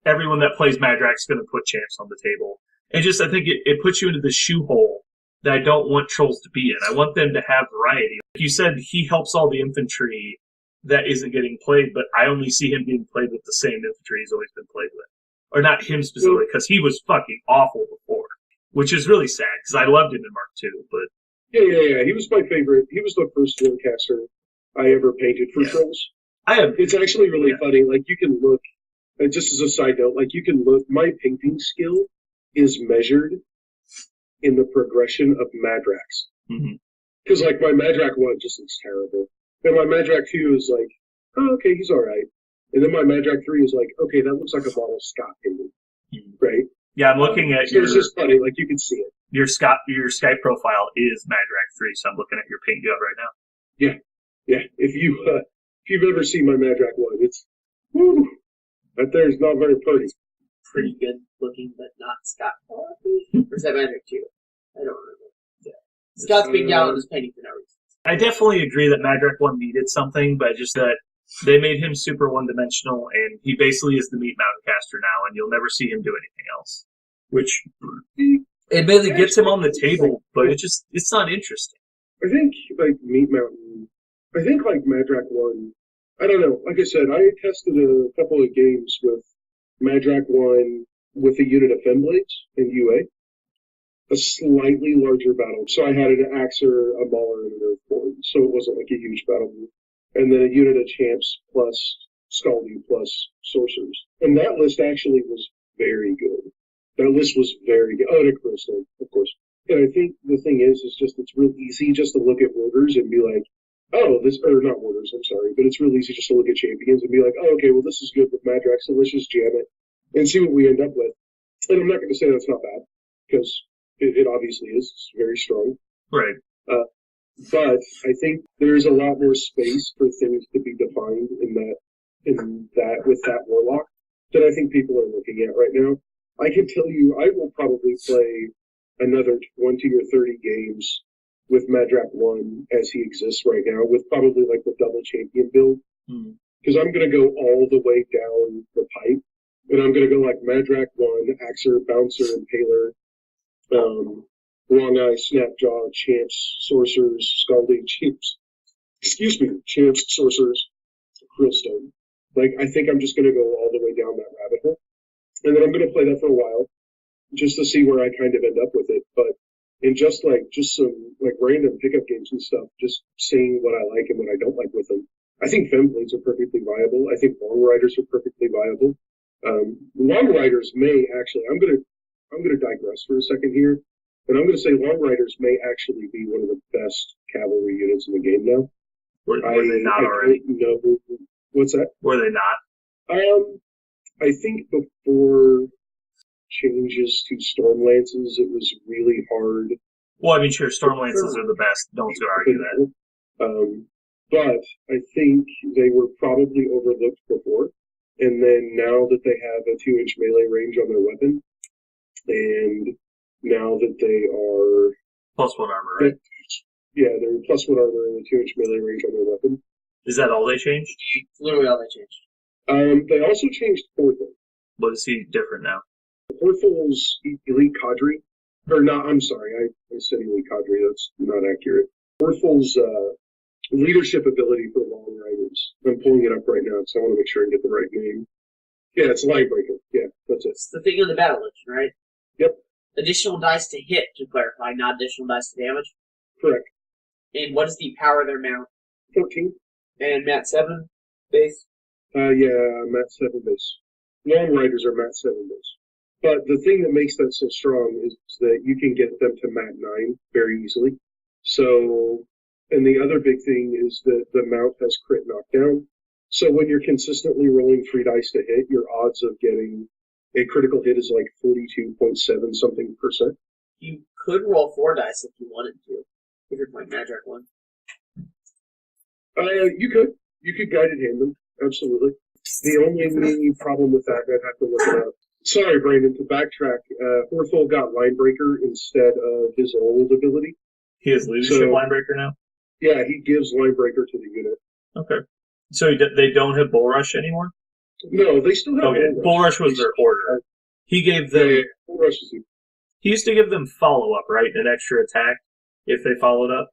Everyone that plays Madrak's going to put champs on the table. And just, I think it puts you into the shoe hole that I don't want trolls to be in. I want them to have variety. Like you said, he helps all the infantry that isn't getting played, but I only see him being played with the same infantry he's always been played with. or not him specifically, because he was fucking awful before, which is really sad because I loved him in Mark II. But Yeah. He was my favorite. He was the first warcaster I ever painted for trolls. It's actually really funny. Like, you can look, just as a side note, like, you can look, my painting skill is measured in the progression of Madrax. Because, like, my Madrak 1 just looks terrible. And my Madrak 2 is like, oh, okay, he's alright. And then my Madrak 3 is like, okay, that looks like a model Scott painting. Right? Yeah, I'm looking at so it's just funny, like, you can see it. Your Skype profile is Madrak 3, so I'm looking at your paint job right now. Yeah. If you've ever seen my Madrak 1, it's, woo, that there is not very pretty. Pretty good looking, but not Scott. Or is that Madrak 2? I don't remember. Yeah. Scott's being down on his painting for no reason. I definitely agree that Madrak 1 needed something, but just that they made him super one-dimensional, and he basically is the meat mountain caster now, and you'll never see him do anything else. Which admittedly gets him on the table, but it's not interesting. I think, like, Meat Mountain, I think, like, Madrak 1, I don't know. Like I said, I tested a couple of games with Madrak 1 with a unit of Femblades in UA. A slightly larger battle. So I had an Axer, a Mauler, and an Earthborn. So it wasn't like a huge battle. And then a unit of Champs plus Scaldy plus Sorcerers. And that list actually was very good. That list was very good. Oh, and a Crystal, of course. And I think the thing is just it's real easy just to look at Warders and be like, oh, this, or not Warders, I'm sorry, but it's real easy just to look at Champions and be like, oh, okay, well, this is good with Madrak, so let's just jam it and see what we end up with. And I'm not going to say that's not bad, because it obviously is. It's very strong. Right. But I think there's a lot more space for things to be defined in that with that Warlock that I think people are looking at right now. I can tell you, I will probably play another 20 or 30 games with Madrak 1 as he exists right now, with probably like the double champion build. Because I'm going to go all the way down the pipe, and I'm going to go like Madrak 1, Axer, Bouncer, Impaler, Long Eye, Snapjaw, Champs, Sorcerers, Scaldy, Champs, Champs, Sorcerers, Krillstone. Like, I think I'm just going to go all the way down that rabbit hole. And then I'm going to play that for a while, just to see where I kind of end up with it. But in just some like random pickup games and stuff, just seeing what I like and what I don't like with them. I think Femblades are perfectly viable. I think Long Riders are perfectly viable. Long Riders may actually, I'm going to digress for a second here, and I'm going to say Long Riders may actually be one of the best cavalry units in the game now. Were they not already? No, what's that? Were they not? I think before changes to Storm Lances, it was really hard. Well, I mean, sure, Storm Lances are the best. Don't argue that. But I think they were probably overlooked before. And then now that they have a 2-inch melee range on their weapon, and now that they are +1 armor, right? Yeah, they're +1 armor and a 2-inch melee range on their weapon. Is that all they changed? Literally all they changed. They also changed Porthol. What is he different now? Porthol's elite cadre, or not, I'm sorry, I said elite cadre, that's not accurate. Porthol's leadership ability for Long Riders. I'm pulling it up right now, so I want to make sure I get the right name. Yeah, it's Linebreaker. Yeah, that's it. It's the thing of the battle legend, right? Yep. Additional dice to hit, to clarify, not additional dice to damage. Correct. And what is the power of their mount? 14. And Mat 7 base? Yeah, Mat 7 base. Long Riders are Mat 7 base. But the thing that makes that so strong is that you can get them to Mat 9 very easily. So, and the other big thing is that the mount has crit knockdown. So when you're consistently rolling 3 dice to hit, your odds of getting a critical hit is like 42.7 something %. You could roll 4 dice if you wanted to. If you're playing Madrak 1. You could guided hand them, absolutely. The only problem with that, I'd have to look it up. Sorry, Brandon, to backtrack, Porthol got Linebreaker instead of his old ability. He has leadership Linebreaker now? Yeah, he gives Linebreaker to the unit. Okay. So they don't have Bull Rush anymore? No, they still have Bull Rush was their order. He gave them... Yeah, Bull Rush is... He used to give them follow-up, right? An extra attack if they followed up?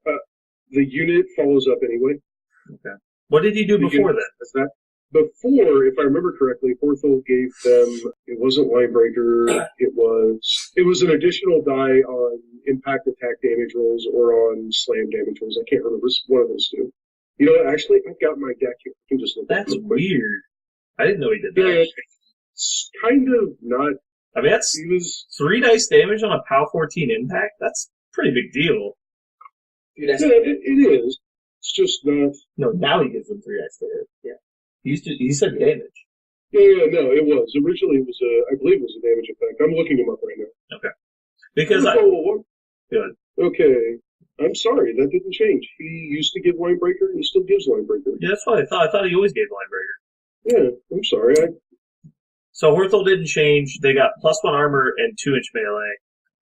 The unit follows up anyway. Okay. What did he do before then? before, if I remember correctly, Horthol gave them, it wasn't Linebreaker, it was an additional die on impact attack damage rolls or on slam damage rolls. I can't remember. It's one of those two. You know what? Actually, I've got my deck here. I can just look at it That's real quick. weird. I didn't know he did that. Yeah, it's kind of not. I mean, that's He was. 3 dice damage on a POW 14 impact. That's a pretty big deal. Dude, Yeah, it is. It's just not. No, now he gives them 3 dice damage. Yeah. He said damage. Yeah, no, it was. Originally, it was I believe it was a damage effect. I'm looking him up right now. Okay. Because Good. Okay. I'm sorry, that didn't change. He used to give Linebreaker, and he still gives Linebreaker. Yeah, that's what I thought. I thought he always gave Linebreaker. Yeah, I'm sorry. So Horthol didn't change. They got +1 armor and 2-inch melee.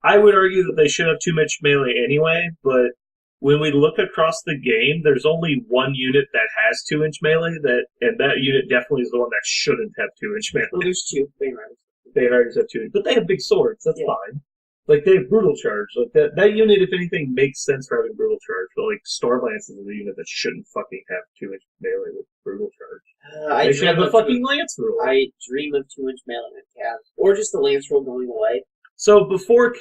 I would argue that they should have 2-inch melee anyway, but when we look across the game, there's only one unit that has 2-inch melee, and that unit definitely is the one that shouldn't have 2-inch melee. Well, there's 2 Bane Riders. Bane Riders have 2-inch, but they have big swords. That's Yeah. fine. Like, they have Brutal Charge. Like, that unit, if anything, makes sense for having Brutal Charge. But, like, Stormlance is a unit that shouldn't fucking have 2-inch melee with Brutal Charge. They should have the fucking Lance rule. I dream of 2-inch melee in Cav. Or just the Lance roll going away. So before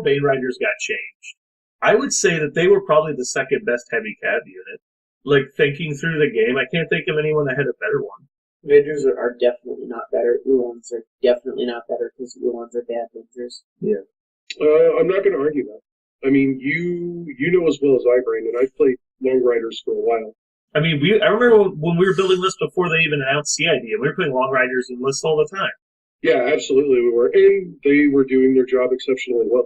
Bane Riders got changed, I would say that they were probably the second best heavy cav unit. Like, thinking through the game, I can't think of anyone that had a better one. Vengers are definitely not better. Ulons are definitely not better because Ulons are bad Vengers. Yeah. I'm not going to argue that. I mean, you know as well as I, Brandon. I've played Long Riders for a while. I mean, I remember when we were building lists before they even announced CID, and we were putting Long Riders in lists all the time. Yeah, absolutely we were. And they were doing their job exceptionally well.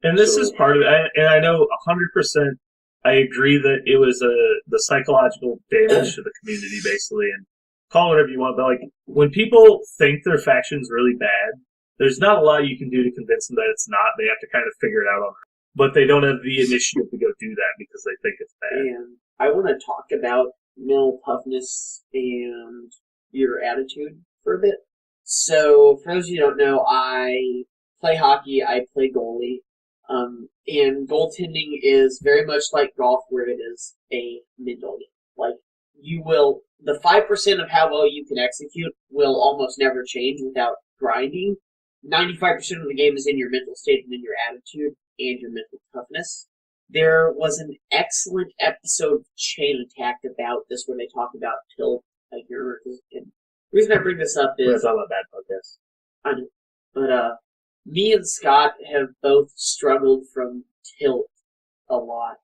And this is part of it. And I know 100% I agree that it was the psychological damage to the community, basically. And call it whatever you want, but like when people think their faction's really bad, there's not a lot you can do to convince them that it's not. They have to kind of figure it out on their own. But they don't have the initiative to go do that because they think it's bad. And I want to talk about mental toughness and your attitude for a bit. So, for those of you who don't know, I play hockey, I play goalie. And goaltending is very much like golf, where it is a mental game. Like, the 5% of how well you can execute will almost never change without grinding. 95% of the game is in your mental state and in your attitude and your mental toughness. There was an excellent episode of Chain Attack about this where they talk about tilt. And the reason I bring this up is... It's not a bad podcast. I know. But me and Scott have both struggled from tilt a lot.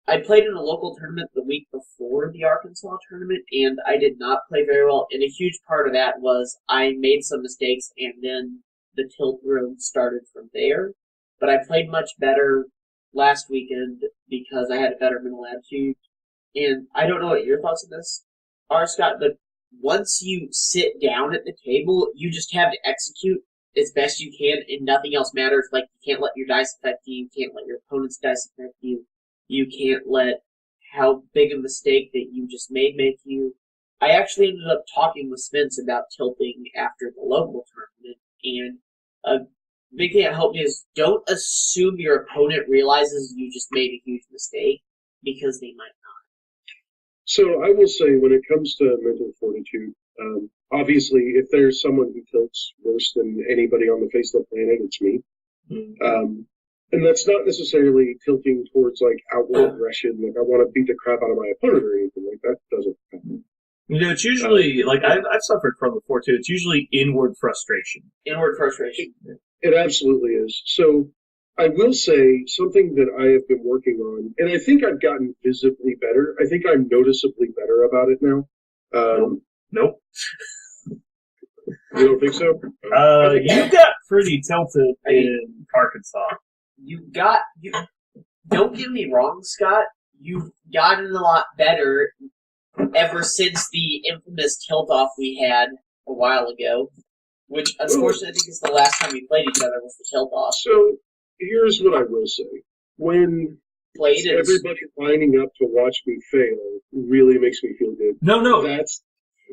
I played in a local tournament the week before the Arkansas tournament, and I did not play very well. And a huge part of that was I made some mistakes, and then the tilt road started from there. But I played much better last weekend because I had a better mental attitude. And I don't know what your thoughts on this are, Scott, but once you sit down at the table, you just have to execute as best you can, and nothing else matters. Like, you can't let your dice affect you. You can't let your opponent's dice affect you. You can't let how big a mistake that you just made make you. I actually ended up talking with Spence about tilting after the local tournament, and a big thing that helped me is don't assume your opponent realizes you just made a huge mistake, because they might not. So I will say, when it comes to mental fortitude, obviously, if there's someone who tilts worse than anybody on the face of the planet, it's me. Mm-hmm. And that's not necessarily tilting towards, like, outward aggression, like I want to beat the crap out of my opponent or anything like that. Doesn't happen. You know, it's usually, like, I've suffered from before, too. It's usually inward frustration. Inward frustration. It absolutely is. So I will say something that I have been working on, and I think I've gotten visibly better. I think I'm noticeably better about it now. Nope. You don't think so? You got pretty tilted in Arkansas. Don't get me wrong, Scott. You've gotten a lot better ever since the infamous tilt-off we had a while ago, which unfortunately I think is the last time we played each other was the tilt-off. So here's what I will say. When everybody lining up to watch me fail really makes me feel good. No.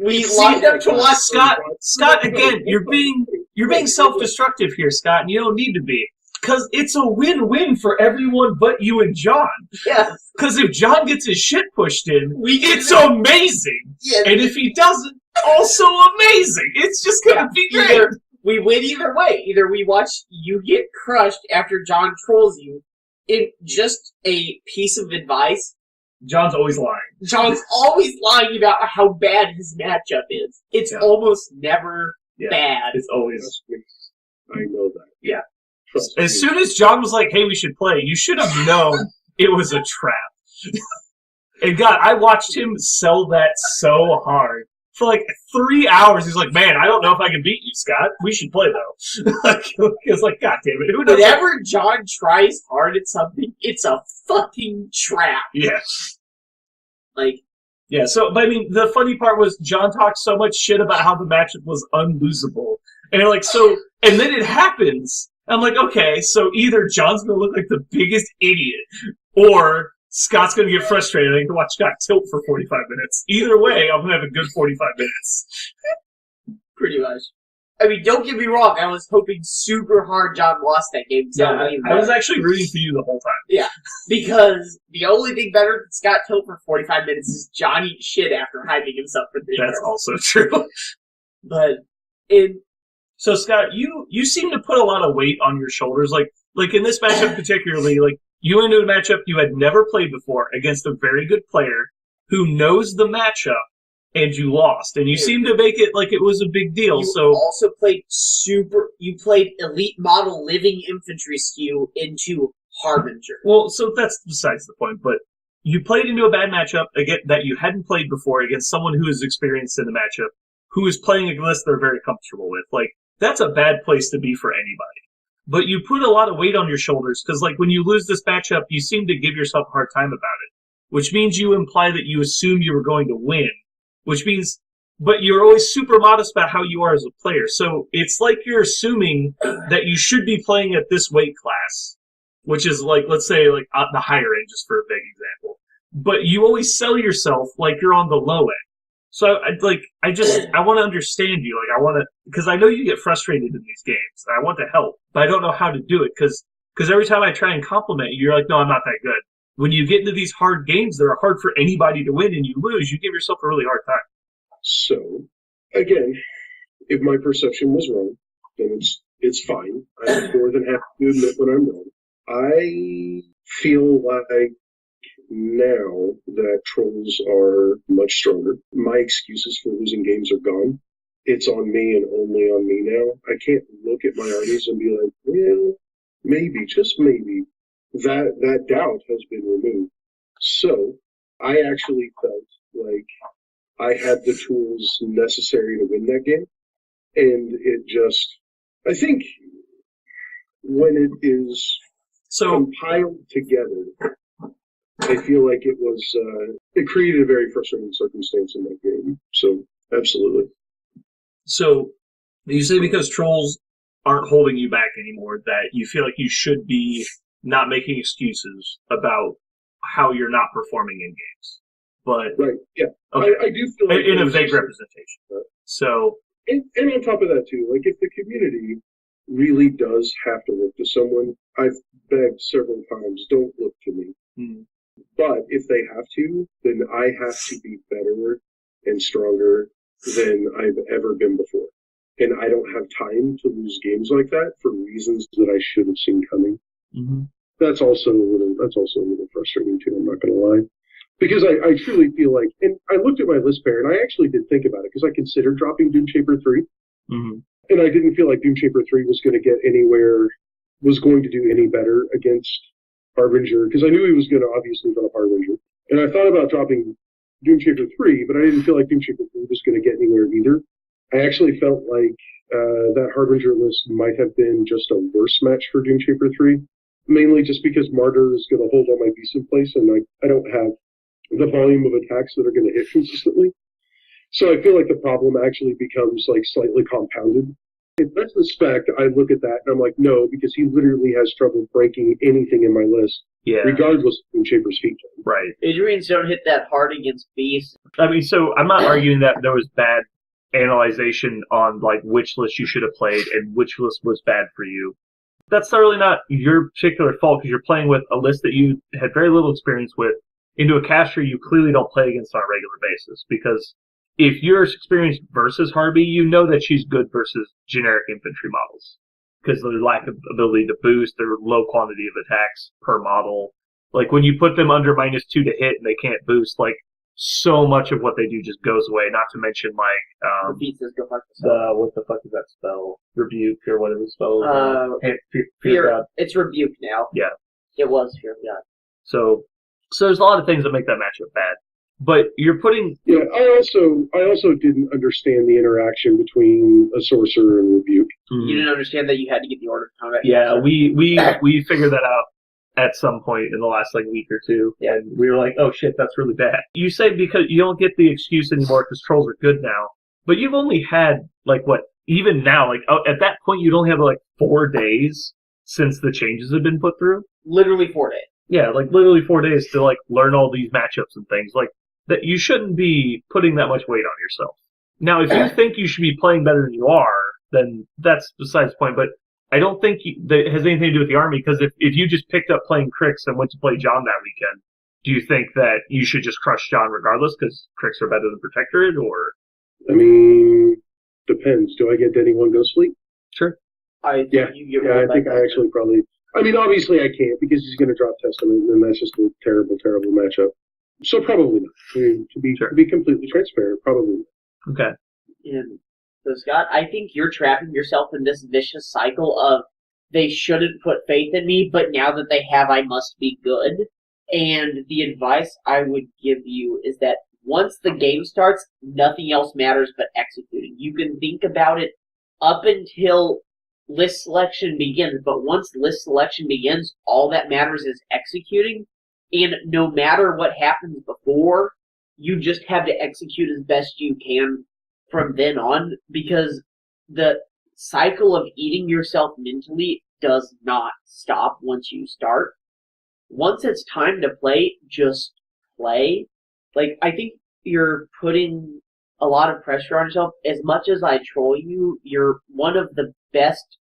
We lined up to watch Scott. Scott, again, you're being self-destructive here, Scott, and you don't need to be. Because it's a win-win for everyone but you and John. Yeah. Because if John gets his shit pushed in, it's can- amazing. Yeah. And if he doesn't, also amazing. It's just going to be great. Either we win either way. Either we watch you get crushed after John trolls you. In just a piece of advice, John's always lying. John's always lying about how bad his matchup is. It's almost never bad. It's always... I know that. Yeah. Trust As me. soon as John was like, hey, we should play, you should have known it was a trap. And God, I watched him sell that so hard. For like 3 hours, he's like, man, I don't know if I can beat you, Scott. We should play, though. It's like, God damn it. Who knows? Whenever John tries hard at something, it's a fucking trap. Yeah. Like, Yeah, so, but I mean, the funny part was John talked so much shit about how the matchup was unlosable. And like, so, and then it happens. I'm like, okay, so either John's gonna look like the biggest idiot, or Scott's gonna get frustrated and I can watch Scott tilt for 45 minutes. Either way, I'm gonna have a good 45 minutes. pretty much. I mean, don't get me wrong, I was hoping super hard John lost that game. I was actually rooting for you the whole time. Yeah, because the only thing better than Scott tilt for 45 minutes is John eat shit after hyping himself for 3 That's hours. also true. But in So Scott, you seem to put a lot of weight on your shoulders. Like in this matchup particularly, like you went into a matchup you had never played before against a very good player who knows the matchup, and you lost. And you seem to make it like it was a big deal. you So also played you played elite model living infantry skew into Harbinger. well, so that's besides the point. But you played into a bad matchup again that you hadn't played before against someone who is experienced in the matchup, who is playing a list they're very comfortable with. Like that's a bad place to be for anybody. But you put a lot of weight on your shoulders because, like, when you lose this matchup, you seem to give yourself a hard time about it, which means you imply that you assume you were going to win, which means, but you're always super modest about how you are as a player. So it's like you're assuming that you should be playing at this weight class, which is like, let's say, like the higher end, just for a big example. But you always sell yourself like you're on the low end. So I want to understand you. Like I want to, because I know you get frustrated in these games. And I want to help, but I don't know how to do it because every time I try and compliment you, you're like, no, I'm not that good. When you get into these hard games that are hard for anybody to win and you lose, you give yourself a really hard time. So, again, if my perception was wrong, then it's fine. I'm more than happy to admit when I'm wrong. I feel like now that trolls are much stronger, my excuses for losing games are gone. It's on me and only on me now. I can't look at my armies and be like, well, maybe, just maybe, that doubt has been removed. So I actually felt like I had the tools necessary to win that game. And it just, I think when it is compiled together, I feel like it was, it created a very frustrating circumstance in that game. So, absolutely. So you say because trolls aren't holding you back anymore, that you feel like you should be not making excuses about how you're not performing in games. But right, yeah. Okay. I do feel like in a vague representation. So, and on top of that too, like if the community really does have to look to someone, I've begged several times, don't look to me. Hmm. But if they have to, then I have to be better and stronger than I've ever been before. And I don't have time to lose games like that for reasons that I should have seen coming. Mm-hmm. That's also a little frustrating too, I'm not going to lie. Because I truly feel like, and I looked at my list pair, and I actually did think about it, because I considered dropping Doomshaper 3. Mm-hmm. And I didn't feel like Doomshaper 3 was going to get anywhere, was going to do any better against Harbinger, because I knew he was going to obviously drop Harbinger. And I thought about dropping Doomshaper 3, but I didn't feel like Doomshaper 3 was going to get anywhere either. I actually felt like that Harbinger list might have been just a worse match for Doomshaper 3, mainly just because Martyr is going to hold all my beasts in place, and I don't have the volume of attacks that are going to hit consistently. So I feel like the problem actually becomes like slightly compounded. If that's the spec, I look at that and I'm like, no, because he literally has trouble breaking anything in my list, regardless of Doomshaper's feature. Right. Adrian's don't hit that hard against beasts. I mean, so I'm not arguing that there was bad analyzation on like which list you should have played and which list was bad for you. that's really not your particular fault because you're playing with a list that you had very little experience with into a caster you clearly don't play against on a regular basis. Because if you're experienced versus Harvey, you know that she's good versus generic infantry models because their lack of ability to boost, their low quantity of attacks per model. Like when you put them under -2 to hit and they can't boost, like so much of what they do just goes away. Not to mention like what the fuck is that spell? Rebuke or whatever the spell is. Fear God. It's Rebuke now. Yeah. It was Fear God. So there's a lot of things that make that matchup bad. But you're putting... Yeah, I also didn't understand the interaction between a sorcerer and rebuke. You didn't understand that you had to get the order of combat. Yeah, we figured that out at some point in the last week or two, and we were like, oh shit, that's really bad. You say because you don't get the excuse anymore because trolls are good now, but you've only had even now, at that point you'd only have 4 days since the changes have been put through. Literally 4 days. Yeah, literally 4 days to learn all these matchups and things. That you shouldn't be putting that much weight on yourself. Now, if you think you should be playing better than you are, then that's besides the point. But I don't think that has anything to do with the army, because if you just picked up playing Crix and went to play John that weekend, do you think that you should just crush John regardless because Crix are better than Protectorate, or? I mean, depends. Do I get to anyone go sleep? Sure. I think I actually probably... I mean, obviously I can't because he's going to drop Testament, and that's just a terrible, terrible matchup. So probably not. I mean, to be completely transparent, probably not. Okay. And so Scott, I think you're trapping yourself in this vicious cycle of they shouldn't put faith in me, but now that they have, I must be good. And the advice I would give you is that once the game starts, nothing else matters but executing. You can think about it up until list selection begins, but once list selection begins, all that matters is executing. And no matter what happens before, you just have to execute as best you can from then on, because the cycle of eating yourself mentally does not stop once you start. Once it's time to play, just play. I think you're putting a lot of pressure on yourself. As much as I troll you, you're one of the best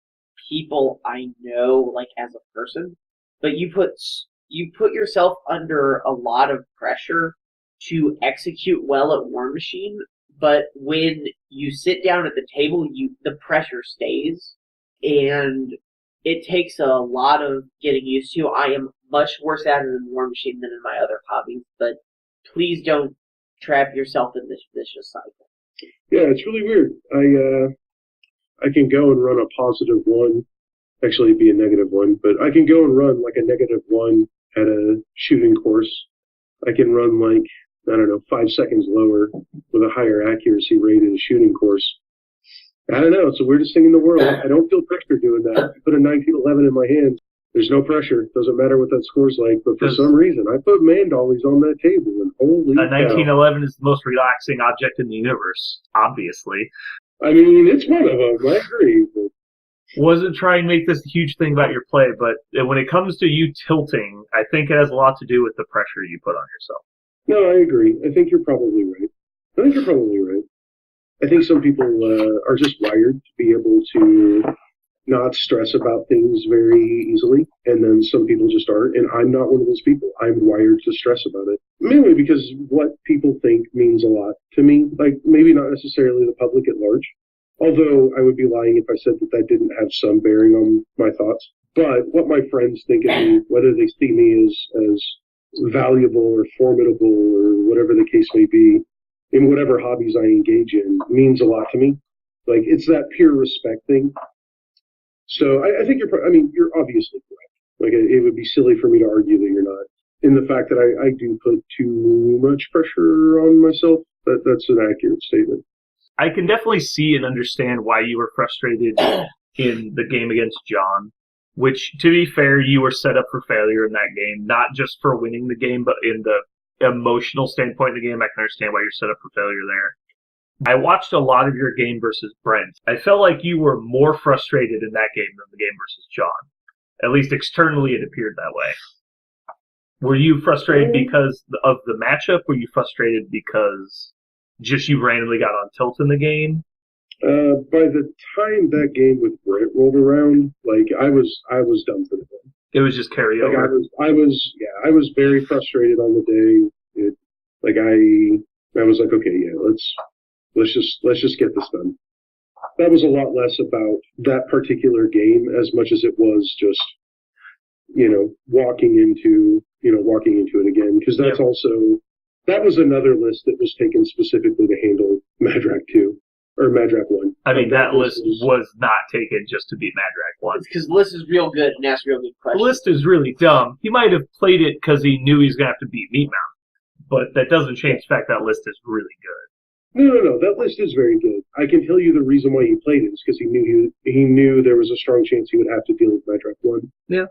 people I know, as a person. But you put yourself under a lot of pressure to execute well at Warmachine, but when you sit down at the table, the pressure stays, and it takes a lot of getting used to. I am much worse at it in Warmachine than in my other hobbies, but please don't trap yourself in this vicious cycle. Yeah, it's really weird. I can go and run a +1. Actually, it'd be a -1, but I can go and run a -1 at a shooting course. I can run 5 seconds lower with a higher accuracy rate at a shooting course. I don't know. It's the weirdest thing in the world. I don't feel pressure doing that. I put a 1911 in my hand. There's no pressure. It doesn't matter what that score's like. But for some reason, I put Mandollies on that table, and holy cow. A 1911 is the most relaxing object in the universe, obviously. I mean, it's one of them. I agree. But wasn't trying to make this a huge thing about your play, but when it comes to you tilting, I think it has a lot to do with the pressure you put on yourself. No, I agree. I think you're probably right. I think some people are just wired to be able to not stress about things very easily, and then some people just aren't, and I'm not one of those people. I'm wired to stress about it, mainly because what people think means a lot to me, maybe not necessarily the public at large. Although I would be lying if I said that didn't have some bearing on my thoughts. But what my friends think of me, whether they see me as valuable or formidable or whatever the case may be, in whatever hobbies I engage in, means a lot to me. It's that pure respect thing. So I think you're obviously correct. It would be silly for me to argue that you're not. In the fact that I do put too much pressure on myself, that's an accurate statement. I can definitely see and understand why you were frustrated in the game against John, which, to be fair, you were set up for failure in that game, not just for winning the game, but in the emotional standpoint of the game. I can understand why you're set up for failure there. I watched a lot of your game versus Brent. I felt like you were more frustrated in that game than the game versus John. At least externally it appeared that way. Were you frustrated because of the matchup? Were you frustrated because just you randomly got on tilt in the game? By the time that game with Brent rolled around, like I was done for the day. It was just Like carryover. I was very frustrated on the day. I was like, okay, yeah, let's just get this done. That was a lot less about that particular game as much as it was just, walking into it again. Because that's also, that was another list that was taken specifically to handle Madrak 2 or Madrak 1. I mean, that list was not taken just to beat Madrak 1. Because the list is real good and asks real good questions. The list is really dumb. He might have played it because he knew he was going to have to beat Meatmouth. But that doesn't change the fact that list is really good. No. That list is very good. I can tell you the reason why he played it is because he knew there was a strong chance he would have to deal with Madrak 1. Yeah.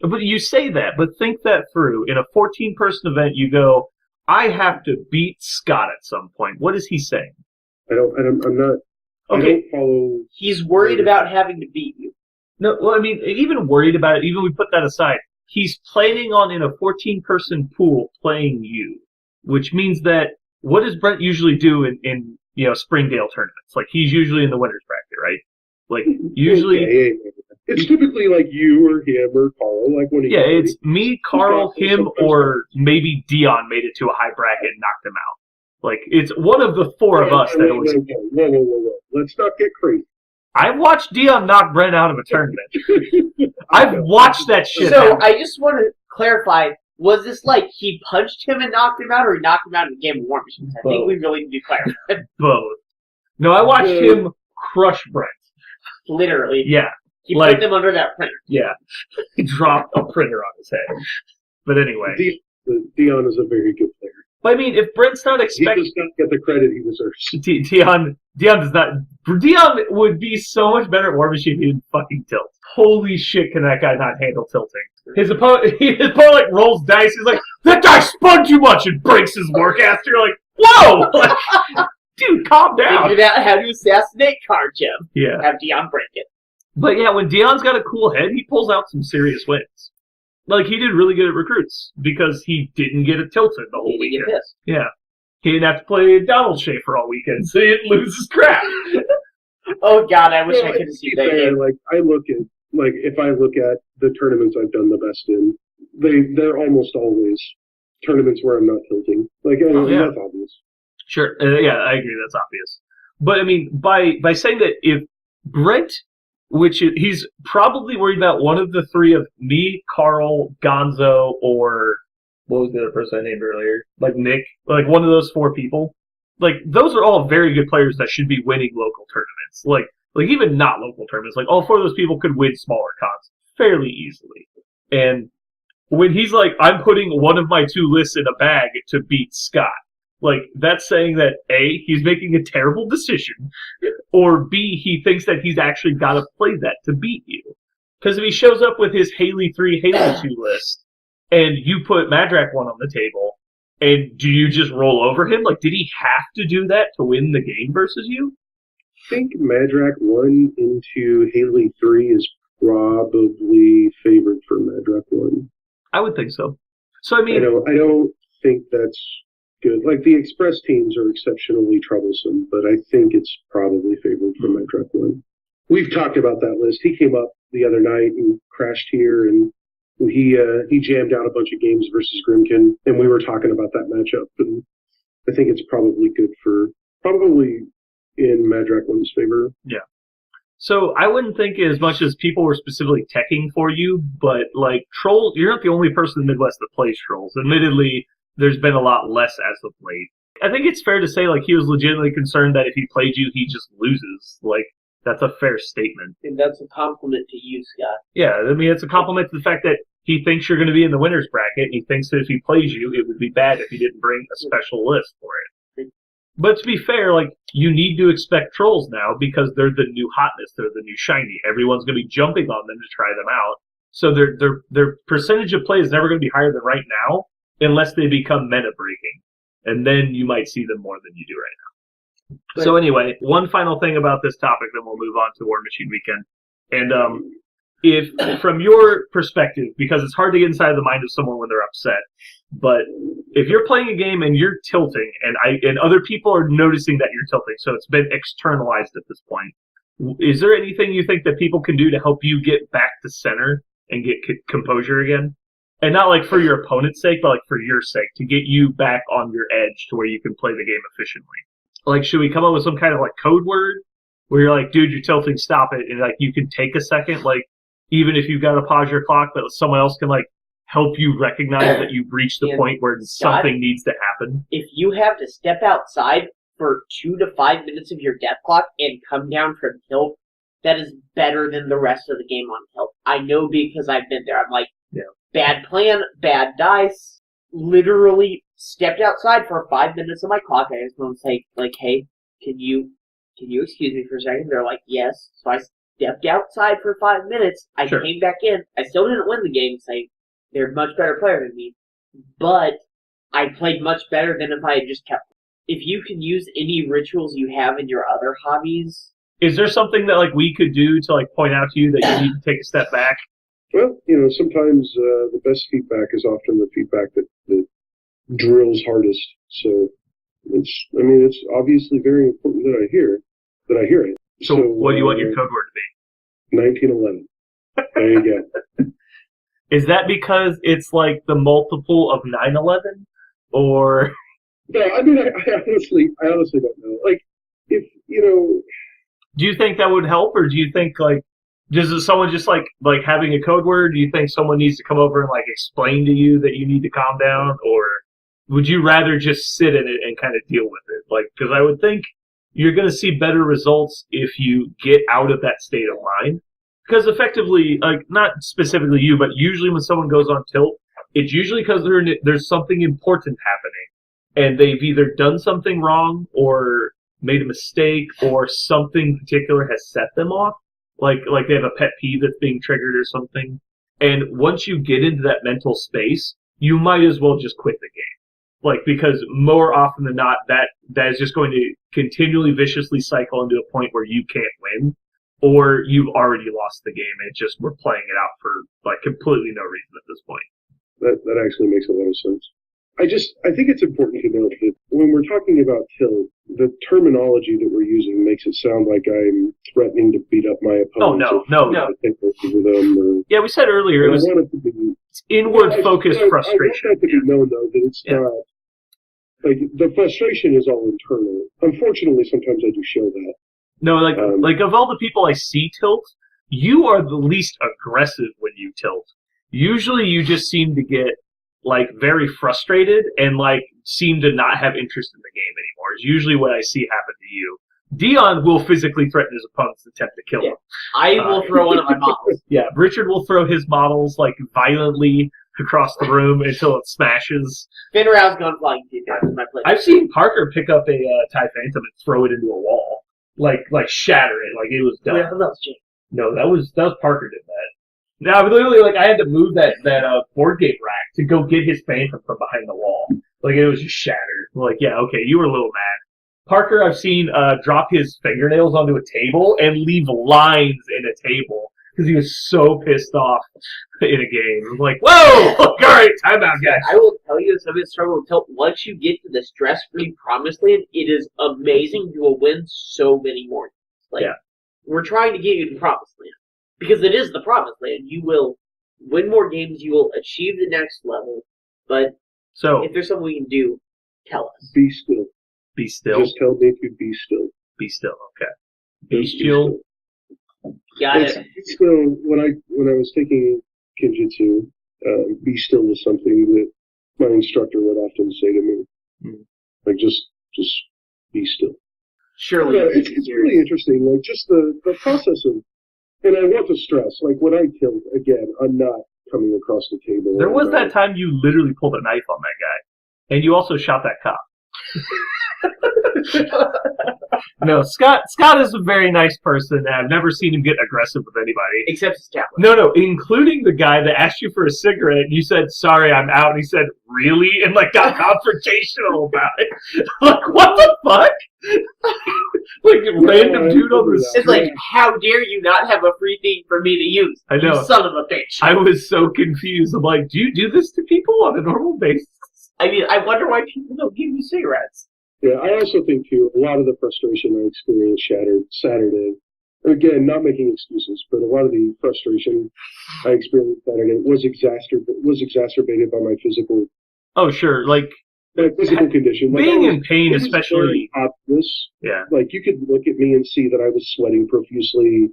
But you say that, but think that through. In a 14-person event, you go, I have to beat Scott at some point. What is he saying? I'm not. Okay. I don't follow. He's worried about having to beat you. No, well, I mean, even worried about it, even we put that aside, he's planning on, in a 14-person pool, playing you. Which means that, what does Brent usually do in Springdale tournaments? Like, he's usually in the winner's bracket, right? Like, usually... Okay. It's typically like you or him or Carl, like when he... Yeah, it's me, Carl, him, or maybe Dion made it to a high bracket and knocked him out. Like, it's one of the four of us that always... Whoa. Let's not get crazy. I've watched Dion knock Brent out of a tournament. I've watched that shit So, happen. I just want to clarify, was this like he punched him and knocked him out, or he knocked him out in the game of Warmachine? I think we really need to clarify. Both. No, I watched him crush Brent. Literally. Yeah. He put them under that printer. Yeah. He dropped a printer on his head. But anyway. Dion is a very good player. But I mean, if Brent's not He expecting... does not get the credit he deserves. Dion does not... Dion would be so much better at Warmachine if he didn't fucking tilt. Holy shit, can that guy not handle tilting? His opponent like rolls dice. He's like, that guy spun too much and breaks his Warcaster. You're like, whoa! Like, dude, calm down. Figured out how to assassinate card Jim. Yeah. Have Dion break it. But yeah, when Dion's got a cool head, he pulls out some serious wins. Like, he did really good at recruits because he didn't get it tilted the whole He didn't weekend. get pissed. Yeah. He didn't have to play Donald Schaefer all weekend, so he didn't lose his crap. Oh god, I wish I could have seen that game. Like if I look at the tournaments I've done the best in, they're almost always tournaments where I'm not tilting. Like, that's obvious. Sure. Yeah, I agree. That's obvious. But I mean, by saying that, if Brent, he's probably worried about one of the three of me, Carl, Gonzo, or what was the other person I named earlier? Like Nick, like one of those four people. Like, those are all very good players that should be winning local tournaments. Like even not local tournaments. Like, all four of those people could win smaller cons fairly easily. And when he's like, I'm putting one of my two lists in a bag to beat Scott, like, that's saying that A, he's making a terrible decision, or B, he thinks that he's actually got to play that to beat you. Because if he shows up with his Haley 3, Haley 2 list, and you put Madrak 1 on the table, and do you just roll over him? Like, did he have to do that to win the game versus you? I think Madrak 1 into Haley 3 is probably favored for Madrak 1. I would think so. So, I mean... I don't think that's good. Like, the Express teams are exceptionally troublesome, but I think it's probably favored for Madrak 1. We've talked about that list. He came up the other night and crashed here, and he jammed out a bunch of games versus Grimkin, and we were talking about that matchup, and I think it's probably good probably in Madrak 1's favor. Yeah. So I wouldn't think as much as people were specifically teching for you, but like Trolls, you're not the only person in the Midwest that plays Trolls. Admittedly, there's been a lot less as of late. I think it's fair to say like he was legitimately concerned that if he played you, he just loses. Like, that's a fair statement. And that's a compliment to you, Scott. Yeah, I mean, it's a compliment to the fact that he thinks you're going to be in the winner's bracket, and he thinks that if he plays you, it would be bad if he didn't bring a special list for it. But to be fair, like, you need to expect Trolls now because they're the new hotness, they're the new shiny. Everyone's going to be jumping on them to try them out. So their percentage of play is never going to be higher than right now unless they become meta breaking. And then you might see them more than you do right now. But, so anyway, one final thing about this topic, then we'll move on to Warmachine Weekend. And if, from your perspective, because it's hard to get inside the mind of someone when they're upset, But if you're playing a game and you're tilting, and other people are noticing that you're tilting, so it's been externalized at this point, is there anything you think that people can do to help you get back to center and get composure again? And not like for your opponent's sake, but like for your sake, to get you back on your edge to where you can play the game efficiently. Like, should we come up with some kind of like code word where you're like, dude, you're tilting, stop it, and like you can take a second, like even if you've got to pause your clock, but someone else can like help you recognize that you've reached the point where something needs to happen. If you have to step outside for 2 to 5 minutes of your death clock and come down from tilt, that is better than the rest of the game on tilt. I know because I've been there. I'm like, bad plan, bad dice. Literally stepped outside for 5 minutes of my clock. I just want to say, like, hey, can you excuse me for a second? They're like, yes. So I stepped outside for 5 minutes. I came back in. I still didn't win the game, saying they're a much better player than me, but I played much better than if I had just kept. If you can use any rituals you have in your other hobbies. Is there something that like we could do to like point out to you that you need to take a step back? Well, sometimes the best feedback is often the feedback that drills hardest. So it's obviously very important that I hear it. So what do you want your code word to be? 1911. There you go. Is that because it's like the multiple of 9/11, or? No, I mean, I honestly don't know. Like, if do you think that would help, or do you think like, does someone just like having a code word? Do you think someone needs to come over and like explain to you that you need to calm down, or would you rather just sit in it and kind of deal with it? Like, because I would think you're going to see better results if you get out of that state of mind. Because effectively, like not specifically you, but usually when someone goes on tilt, it's usually because there's something important happening, and they've either done something wrong or made a mistake, or something particular has set them off. Like they have a pet peeve that's being triggered or something. And once you get into that mental space, you might as well just quit the game. Like, because more often than not, that is just going to continually viciously cycle into a point where you can't win, or you've already lost the game and just we're playing it out for like completely no reason at this point. That actually makes a lot of sense. I think it's important to note that when we're talking about tilt, the terminology that we're using makes it sound like I'm threatening to beat up my opponent. Oh, no. Yeah, we said earlier it was it's inward-focused frustration. I want that to be known, though, that it's not... Like, the frustration is all internal. Unfortunately, sometimes I do show that. No, like of all the people I see tilt, you are the least aggressive when you tilt. Usually you just seem to get like very frustrated and like seem to not have interest in the game anymore. Is usually what I see happen to you. Dion will physically threaten his opponents to attempt to kill him. I will throw one of my models. Yeah, Richard will throw his models like violently across the room until it smashes. Finrow's going flying too. I've seen Parker pick up a TIE Phantom and throw it into a wall. Like shatter it, like it was done. No, that was Parker did that. Now, literally, like I had to move that board game rack to go get his Phantom from behind the wall. Like it was just shattered. Like, yeah, okay, you were a little mad. Parker, I've seen drop his fingernails onto a table and leave lines in a table because he was so pissed off in a game. I'm like, whoa, all right, time out, guys. I will tell you, some of the struggle with tilt. Once you get to the stress-free promised land, it is amazing. You will win so many more. Like, we're trying to get you to the promised land because it is the promised land. You will win more games. You will achieve the next level. But if there's something we can do, tell us. Be still. Be still. Just tell me to be still. Be still. Okay. Bestial. Got it. So when I was taking Kinjutsu, be still was something that my instructor would often say to me. Like just be still. Surely. It's really interesting. Like just the process of, and I want to stress, like when I tilt again, I'm not coming across the table. There was that time you literally pulled a knife on that guy, and you also shot that cop. No, Scott is a very nice person. I've never seen him get aggressive with anybody. Except his tablet. No, including the guy that asked you for a cigarette, and you said, sorry, I'm out, and he said, really? And, like, got confrontational about it. Like, what the fuck? Like, a random dude on the street. It's like, how dare you not have a free thing for me to use? I know. You son of a bitch. I was so confused. I'm like, do you do this to people on a normal basis? I mean, I wonder why people don't give you cigarettes. Yeah, I also think, too, a lot of the frustration I experienced shattered Saturday. Again, not making excuses, but a lot of the frustration I experienced Saturday was exacerbated by my physical Oh, sure. Like, condition. Like, being in pain, it was especially. very obvious. Yeah. Like, you could look at me and see that I was sweating profusely.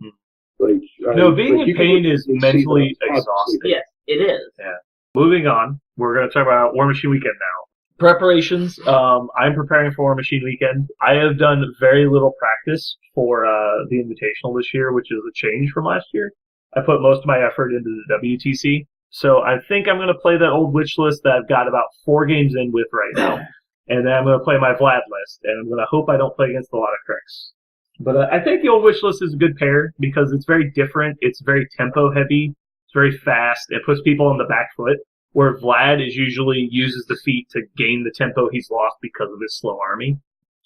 Like, No, being in you could pain look is at me and see that I mentally was exhausting. Yes, it is. Yeah. Moving on, we're going to talk about Warmachine Weekend now. Preparations. I'm preparing for Warmachine Weekend. I have done very little practice for the Invitational this year, which is a change from last year. I put most of my effort into the WTC. So I think I'm going to play that old witch list that I've got about 4 games in with right now. And then I'm going to play my Vlad list. And I'm going to hope I don't play against a lot of tricks. But I think the old witch list is a good pair because it's very different. It's very tempo heavy. It's very fast. It puts people on the back foot. Where Vlad is usually uses the feet to gain the tempo he's lost because of his slow army.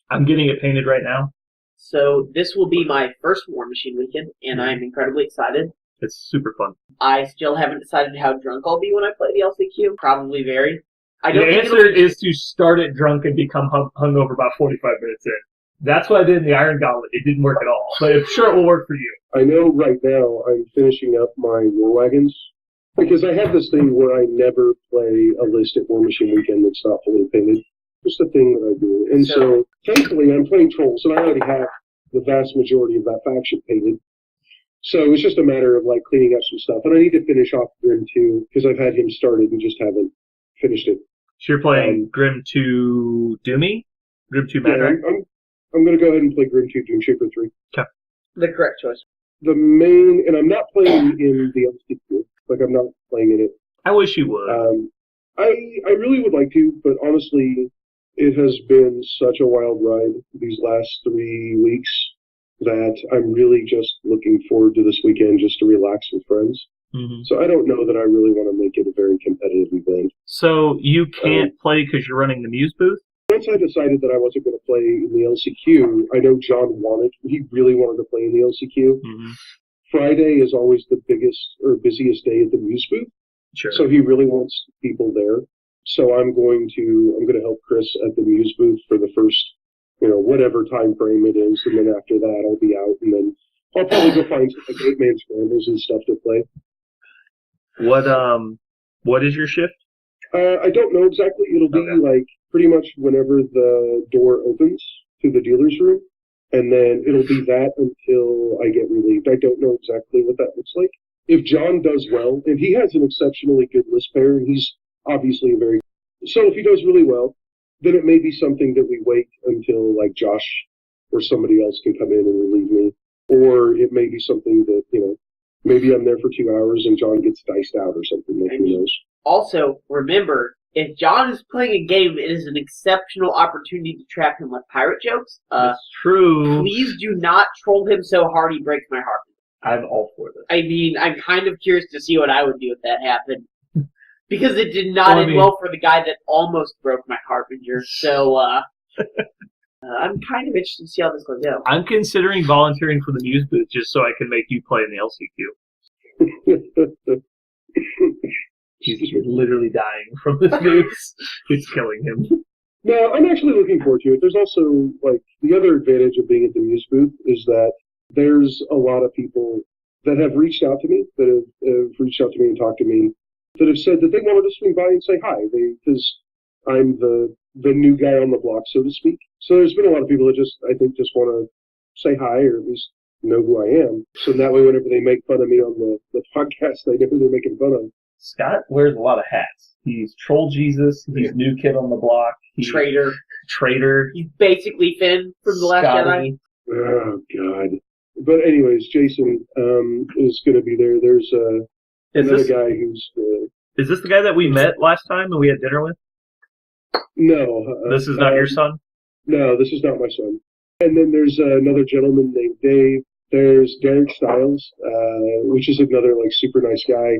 I'm getting it painted right now. So this will be my first Warmachine Weekend, and I'm incredibly excited. It's super fun. I still haven't decided how drunk I'll be when I play the LCQ. Probably very. I don't The think answer is to start it drunk and become hungover about 45 minutes in. That's what I did in the Iron Gauntlet. It didn't work at all, but I'm sure it will work for you. I know right now I'm finishing up my War Wagons. Because I have this thing where I never play a list at Warmachine Weekend that's not fully painted. Just a thing that I do. And so thankfully, I'm playing Trolls, and I already have the vast majority of that faction painted. So it's just a matter of, like, cleaning up some stuff. And I need to finish off Grim 2, because I've had him started and just haven't finished it. So you're playing Grim 2 Doomy? Grim 2 Mad Rat? I'm going to go ahead and play Grim 2 Doomshaper 3. Okay. the correct choice. The main, and I'm not playing in the LCQ. Like, I'm not playing in it. I wish you would. I really would like to, but honestly, it has been such a wild ride these last 3 weeks that I'm really just looking forward to this weekend just to relax with friends. Mm-hmm. So I don't know that I really want to make it a very competitive event. So you can't play because you're running the Muse booth? Once I decided that I wasn't going to play in the LCQ, I know John he really wanted to play in the LCQ. Mm-hmm. Friday is always the biggest or busiest day at the Muse booth. Sure. So he really wants people there. So I'm going to help Chris at the Muse booth for the first, whatever time frame it is, and then after that I'll be out, and then I'll probably go find some like 8-man scrambles and stuff to play. What is your shift? I don't know exactly. It'll be like pretty much whenever the door opens to the dealer's room, and then it'll be that until I get relieved. I don't know exactly what that looks like. If John does well, and he has an exceptionally good list pair, and he's obviously so if he does really well, then it may be something that we wait until like Josh or somebody else can come in and relieve me, or it may be something that maybe I'm there for 2 hours and John gets diced out or something. Like, who knows? Also, remember, if John is playing a game, it is an exceptional opportunity to trap him with pirate jokes. That's true. Please do not troll him so hard he breaks my heart. I'm all for this. I mean, I'm kind of curious to see what I would do if that happened. Because it did not end well for the guy that almost broke my Harbinger. So, I'm kind of interested to see how this will go. I'm considering volunteering for the Muse booth just so I can make you play in the LCQ. He's literally dying from this news. It's killing him. No, I'm actually looking forward to it. There's also, like, the other advantage of being at the Muse booth is that there's a lot of people that have reached out to me, that have reached out to me and talked to me, that have said that they wanted to swing by and say hi, because I'm the new guy on the block, so to speak. So there's been a lot of people that I think just want to say hi, or at least know who I am. So that way, whenever they make fun of me on the podcast, they know who they're making fun of. Scott wears a lot of hats. He's Troll Jesus. He's New Kid on the Block. He's Traitor. He's basically Finn from The Last Jedi. Oh, God. But anyways, Jason is going to be there. There's another guy who's... is this the guy that we met last time and we had dinner with? No. This is not your son? No, this is not my son. And then there's another gentleman named Dave. There's Derek Stiles, which is another like super nice guy.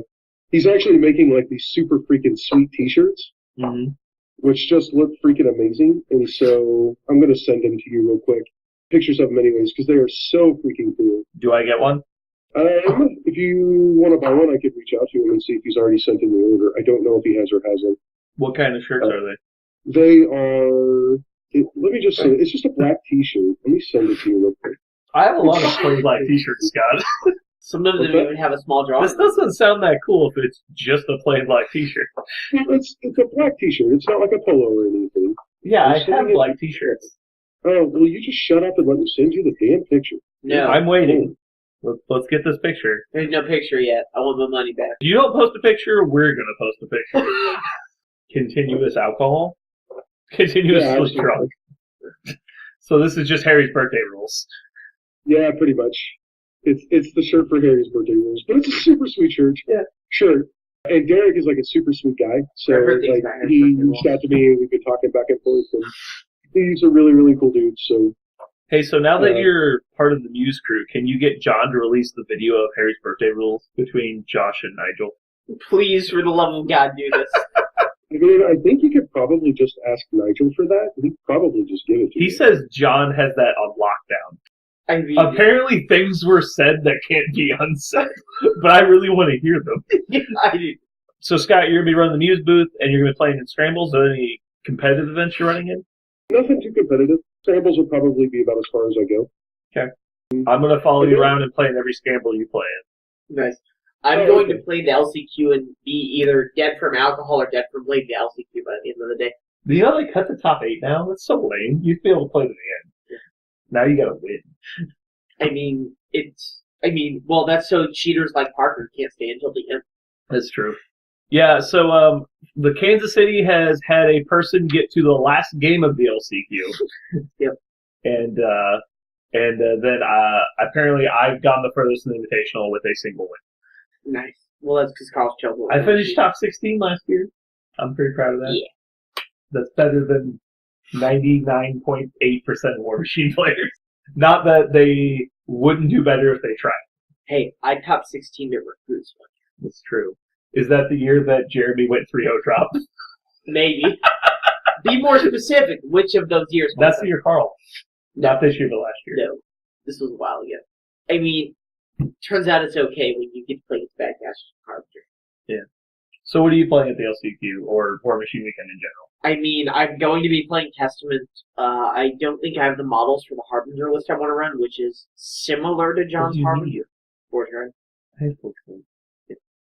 He's actually making like these super freaking sweet T-shirts, which just look freaking amazing. And so I'm going to send them to you real quick. Pictures of them anyways, because they are so freaking cool. Do I get one? If you want to buy one, I could reach out to him and see if he's already sent in the order. I don't know if he has or hasn't. What kind of shirts are they? They are. Let me just say, it's just a black T-shirt. Let me send it to you real quick. I have a lot of plain black t-shirts, Scott. Some of them Okay. even have a small drawing. This doesn't sound that cool if it's just a plain black t-shirt. It's a black T-shirt. It's not like a polo or anything. Yeah, I I'm have sending it- black t-shirts. Oh, well, you just shut up and let me send you the damn picture. No, I'm waiting. Let's get this picture. there's no picture yet. I want my money back. If you don't post a picture, we're gonna post a picture. Continuous alcohol. Continuously Yeah, drunk. So this is just Harry's birthday rules. Yeah, pretty much. It's the shirt for Harry's birthday rules, but it's a super sweet shirt. Yeah. Shirt. And Derek is like a super sweet guy, so My birthday's like not Harry's he birthday reached out to me and we've been talking back and forth. And he's a really really cool dude. So Hey, so now that you're part of the Muse crew, can you get John to release the video of Harry's birthday rules between Josh and Nigel? Please, for the love of God, do this. I mean, I think you could probably just ask Nigel for that. He'd probably just give it to you. He says John has that on lockdown. I mean, Apparently things were said that can't be unsaid, but I really want to hear them. I do. So, Scott, you're going to be running the Muse booth, and you're going to be playing in Scrambles. Are there any competitive events you're running in? Nothing too competitive. Scrambles will probably be about as far as I go. I'm going to follow you around and play in every Scramble you play in. Nice. I'm going to play the LCQ and be either dead from alcohol or dead from playing the LCQ by the end of the day. Do you know they cut the top 8 now? That's so lame. You'd be able to play to the end. Yeah. Now you got to win. Well, that's so cheaters like Parker can't stay until the end. That's true. Yeah, so the Kansas City has had a person get to the last game of the LCQ. Yep. And then apparently I've gone the furthest in the Invitational with a single win. Nice. Well, that's because Carl's chosen. I finished top 16 last year. I'm pretty proud of that. Yeah. That's better than 99.8% War Machine players. Not that they wouldn't do better if they tried. Hey, I top 16 at recruits one year. That's true. Is that the year that Jeremy went 3-0 drop? Maybe. Be more specific. Which of those years? That's the year Carl. Not this year, but last year. No. This was a while ago. I mean, turns out it's okay when you get to play against bad guys Carpenter. Yeah. So what are you playing at the LCQ or War Machine Weekend in general? I mean, I'm going to be playing Testament. I don't think I have the models for the Harbinger list I want to run, which is similar to John's Harbinger. Forge,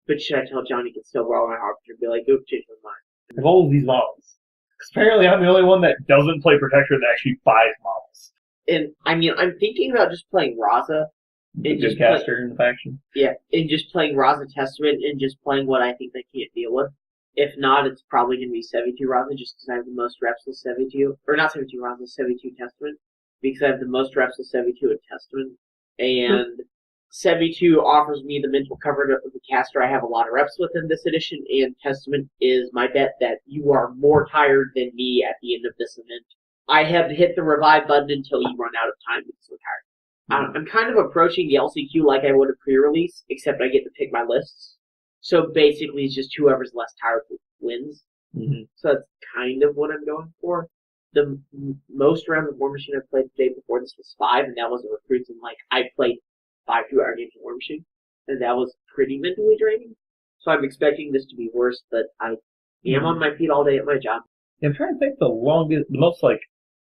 But should I tell John he can still roll my Harbinger and be like, go change my mind? I have all of these models. 'Cause apparently I'm the only one that doesn't play Protector that actually buys models. And, I mean, I'm thinking about just playing Raza. The good caster in the faction. Yeah, and just playing Raza Testament and just playing what I think they can't deal with. If not, it's probably going to be 72 Raza just because I have the most reps with 72. Or not 72 Raza, 72 Testament. Because I have the most reps with 72 in Testament. And 72 offers me the mental cover of the caster I have a lot of reps with in this edition. And Testament is my bet that you are more tired than me at the end of this event. I have to hit the revive button until you run out of time because we're tired. I'm kind of approaching the LCQ like I would a pre-release, except I get to pick my lists. So basically, it's just whoever's less tired wins. Mm-hmm. So that's kind of what I'm going for. The most rounds of War Machine I've played the day before this was 5, and that was a recruits. And I played 5 2-hour games of War Machine, and that was pretty mentally draining. So I'm expecting this to be worse, but I am on my feet all day at my job. I'm trying to think the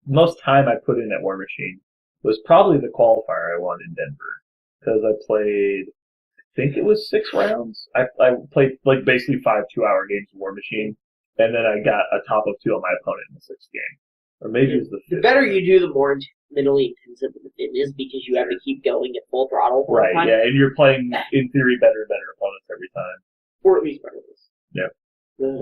most time I put in at War Machine was probably the qualifier I won in Denver. Because I played, I think it was 6 rounds. I played like basically 5 2-hour games of War Machine, and then I got a top of 2 on my opponent in the 6th game. Or maybe it was the 5th. The better you do, the more mentally intensive it is because you have to keep going at full throttle. Right, yeah, and you're playing, in theory, better and better opponents every time. Or at least better than this. Yeah. But,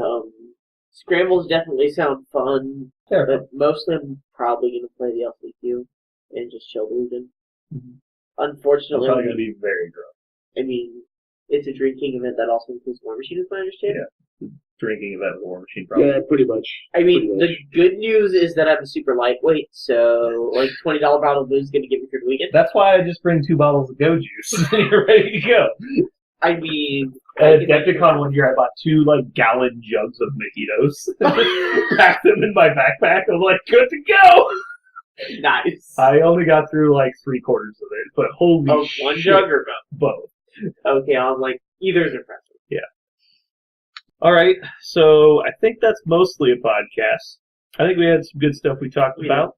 Scrambles definitely sound fun, Yeah. but mostly I'm probably going to play the LCQ and just chill the weekend. Mm-hmm. I'm Unfortunately, probably going to be very drunk. I mean, it's a drinking event that also includes War Machine, as I understand. Yeah. Drinking event with War Machine, probably. Yeah, pretty much. I mean, Pretty the good news is that I'm a super lightweight, so like $20 bottle of booze is going to get me through the weekend. That's why I just bring 2 bottles of Go Juice. You're ready to go. I mean, At Adepticon one year, I bought 2 gallon jugs of mojitos, packed them in my backpack. I'm like, good to go. Nice. I only got through 3/4 of it, but holy shit, one jug or both. Okay, I'm like, either is impressive. Yeah. All right, so I think that's mostly a podcast. I think we had some good stuff we talked about.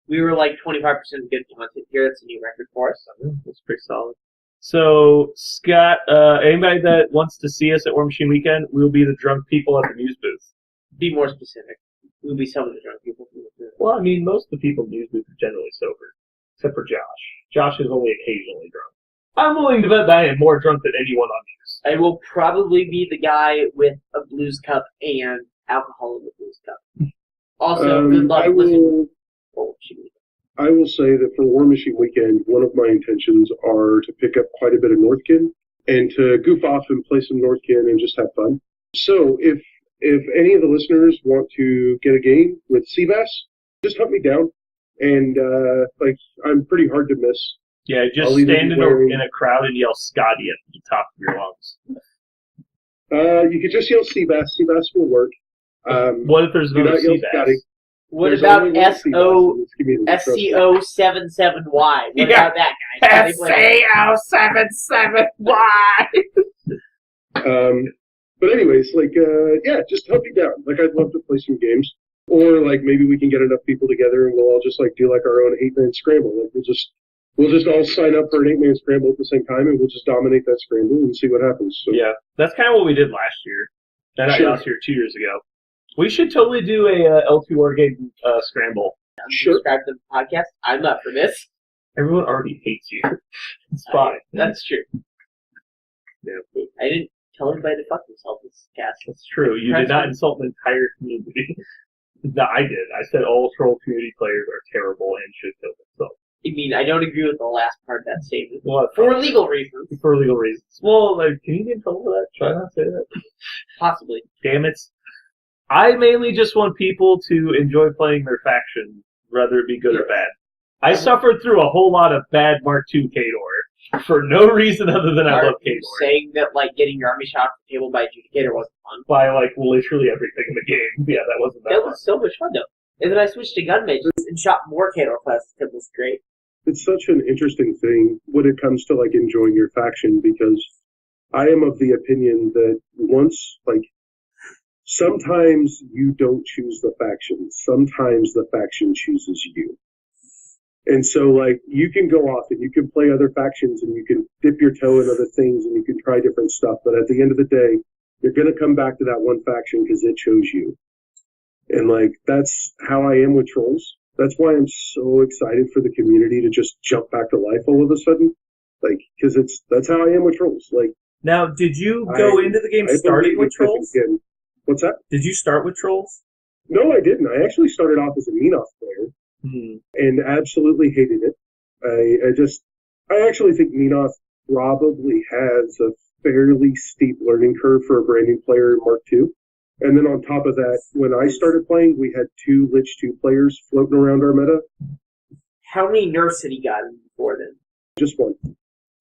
We were like 25% good content here. That's a new record for us. That's pretty solid. So, Scott, anybody that wants to see us at Warmachine Weekend, we'll be the drunk people at the news booth. Be more specific. We'll be some of the drunk people. Well, I mean, most of the people in the news booth are generally sober, except for Josh. Josh is only occasionally drunk. I'm willing to bet that I am more drunk than anyone on news. I will probably be the guy with a blues cup and alcohol in the blues cup. Also, good luck listening. I will say that for Warmachine Weekend, one of my intentions are to pick up quite a bit of Northkin and to goof off and play some Northkin and just have fun. So if any of the listeners want to get a game with Seabass, just hunt me down. And I'm pretty hard to miss. Yeah, just stand in a crowd and yell Scotty at the top of your lungs. You could just yell Seabass. Seabass will work. What if there's no Seabass? What about SCO77Y? What about that guy? SCO77Y! But anyways, just help me down. I'd love to play some games. Or, maybe we can get enough people together and we'll all just, do, our own 8-man scramble. We'll just all sign up for an 8-man scramble at the same time and we'll just dominate that scramble and see what happens. So. Yeah, that's kind of what we did last year. Last year, 2 years ago. We should totally do a L2 Wargame scramble. Sure. Subscribe to the podcast. I'm up for this. Everyone already hates you. It's fine. That's true. Yeah. I didn't tell anybody to fuck themselves this cast. That's true. You did not insult the entire community. No, I did. I said all troll community players are terrible and should kill themselves. I mean, I don't agree with the last part of that statement. Well, for legal reasons. For legal reasons. Well, can you get in trouble for that? Try not to say that. Possibly. Damn it. I mainly just want people to enjoy playing their faction, whether it be good or bad. I suffered through a whole lot of bad Mark II Khador for no reason other than I love Khador. Saying that, getting your army shot off the table by Adjudicator wasn't fun. By, literally everything in the game. Yeah, that wasn't that fun. Was so much fun, though. And then I switched to gun mages and shot more Khador classes. It was great. It's such an interesting thing when it comes to, enjoying your faction, because I am of the opinion that sometimes you don't choose the faction. Sometimes the faction chooses you. And so, you can go off and you can play other factions and you can dip your toe in other things and you can try different stuff. But at the end of the day, you're going to come back to that one faction because it chose you. And, that's how I am with trolls. That's why I'm so excited for the community to just jump back to life all of a sudden. Because that's how I am with trolls. Now, did you go into the game starting with trolls? What's that? Did you start with trolls? No, I didn't. I actually started off as a Menoth player and absolutely hated it. I actually think Menoth probably has a fairly steep learning curve for a brand new player in Mark II. And then on top of that, when I started playing, we had 2 Lich 2 players floating around our meta. How many nerfs had he gotten before then? Just one.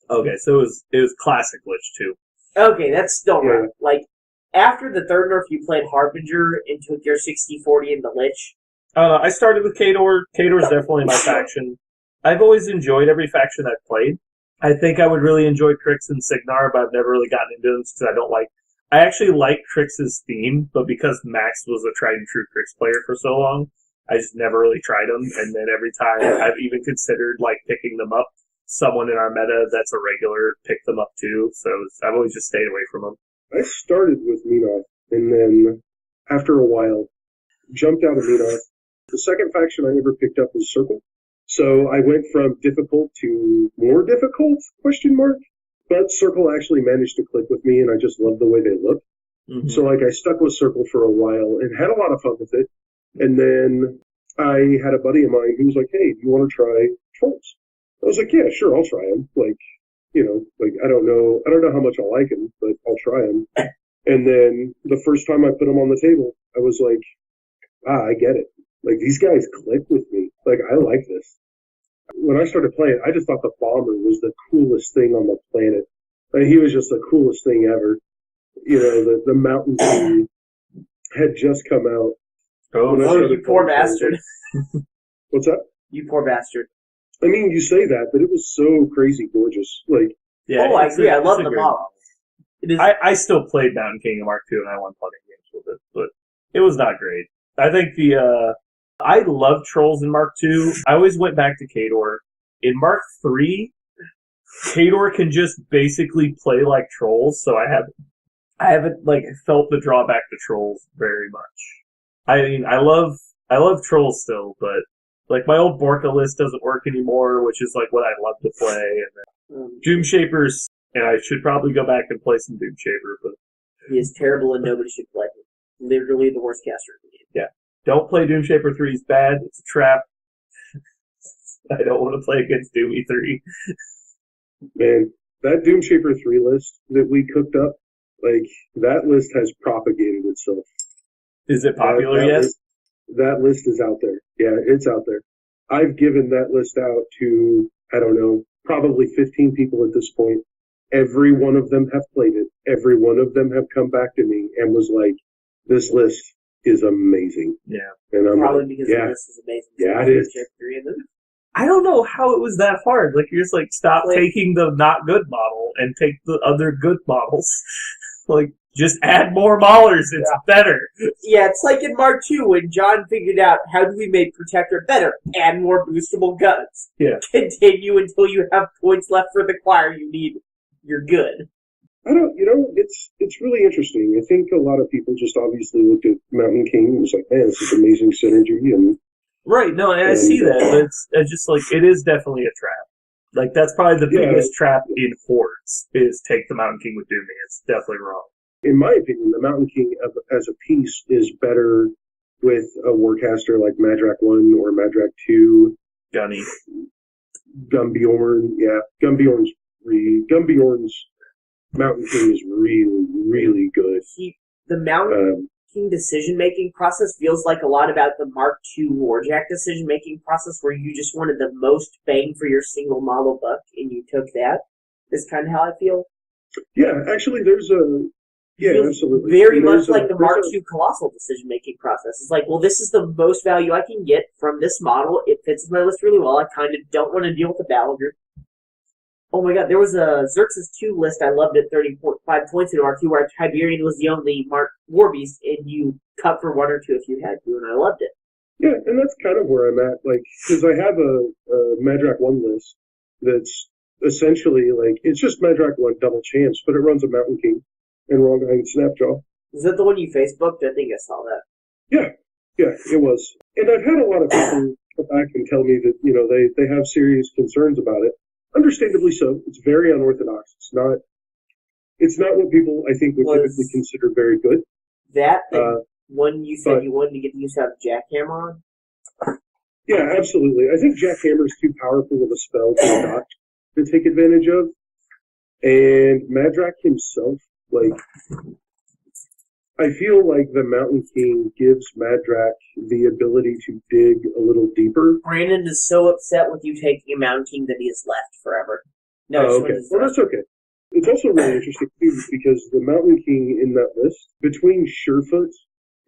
Okay, so it was classic Lich 2. Okay, that's still right. After the third nerf, you played Harbinger and took your 60-40 in the Lich. I started with Khador. Khador is definitely my faction. I've always enjoyed every faction I've played. I think I would really enjoy Krix and Signar, but I've never really gotten into them because I actually like Krix's theme, but because Max was a tried and true Krix player for so long, I just never really tried them. And then every time I've even considered picking them up, someone in our meta that's a regular picked them up too. So I've always just stayed away from them. I started with Menoth, and then after a while, jumped out of Menoth. The second faction I ever picked up was Circle. So I went from difficult to more difficult, ? But Circle actually managed to click with me, and I just loved the way they looked. Mm-hmm. So, I stuck with Circle for a while and had a lot of fun with it. And then I had a buddy of mine who was like, hey, do you want to try Trolls? I was like, yeah, sure, I'll try them. I don't know how much I'll like them, but I'll try them. And then the first time I put them on the table, I was like, I get it. These guys click with me. I like this. When I started playing, I just thought the Bomber was the coolest thing on the planet. He was just the coolest thing ever. The Mountain King had just come out. Oh, you poor bastard. What's that? You poor bastard. I mean, you say that, but it was so crazy gorgeous. Yeah, I agree. I love the model. I still played Mountain King in Mark II, and I won plenty of games with it, but it was not great. I think I love trolls in Mark II. I always went back to Khador. In Mark III, Khador can just basically play like trolls, so I haven't like felt the drawback to trolls very much. I mean, I love trolls still, but like my old Borka list doesn't work anymore, which is like what I love to play. And then Doom Shapers, and I should probably go back and play some Doom Shaper, but he is terrible and nobody should play him. Literally the worst caster in the game. Yeah, don't play Doom Shaper 3. It's bad. It's a trap. I don't want to play against Doomy 3. Man, that Doom Shaper 3 list that we cooked up, like, that list has propagated itself. Is it popular yet? That list is out there. Yeah, it's out there. I've given that list out to, I don't know, probably 15 people at this point. Every one of them have played it. Every one of them have come back to me and was like, this list is amazing. Yeah. And I'm Probably like, because yeah, the list is amazing. Yeah, it is. I don't know how it was that hard. Like, you're just like, stop taking the not good model and take the other good models. Like, just add more maulers. It's better. Yeah, it's like in Mark II when John figured out how do we make Protector better? Add more boostable guns. Yeah. Continue until you have points left for the choir you need. You're good. I don't, it's really interesting. I think a lot of people just obviously looked at Mountain King and was like, man, this is amazing synergy. And right, no, I see that, but it's just like, it is definitely a trap. Like, that's probably the biggest trap in Hordes, is take the Mountain King with Doomy. It's definitely wrong. In my opinion, the Mountain King as a piece is better with a Warcaster like Madrak 1 or Madrak 2. Gunny. Gumbjorn, yeah. Gumbjorn's Mountain King is really, really good. The Mountain King decision-making process feels like a lot about the Mark II Warjack decision-making process, where you just wanted the most bang for your single model buck, and you took that. Is kind of how I feel. Yeah, actually, there's a... Yeah, absolutely. Very much like the Mark II Colossal decision-making process. It's like, well, this is the most value I can get from this model. It fits my list really well. I kind of don't want to deal with the battle group. Oh my god, there was a Xerxes 2 list I loved at 35 points in Mark II, where Tiberian was the only Warbeast, and you cut for 1 or 2 if you had to, and I loved it. Yeah, and that's kind of where I'm at. Like, because I have a Madrak 1 list that's essentially, like, it's just Madrak 1 double chance, but it runs a Mountain King and Wrong Eye and Snapjaw. Is that the one you Facebooked? I think I saw that. Yeah, it was. And I've had a lot of people come back and tell me that, they have serious concerns about it. Understandably so. It's very unorthodox. It's not what people, I think, would typically consider very good. That one you said you wanted to get used to have Jackhammer on? Yeah, absolutely. I think Jackhammer is too powerful of a spell not to take advantage of. And Madrak himself, like, I feel like the Mountain King gives Madrak the ability to dig a little deeper. Brandon is so upset with you taking a Mountain King that he has left forever. No, okay. Well, that's okay. It's also really interesting, too, because the Mountain King in that list, between Surefoot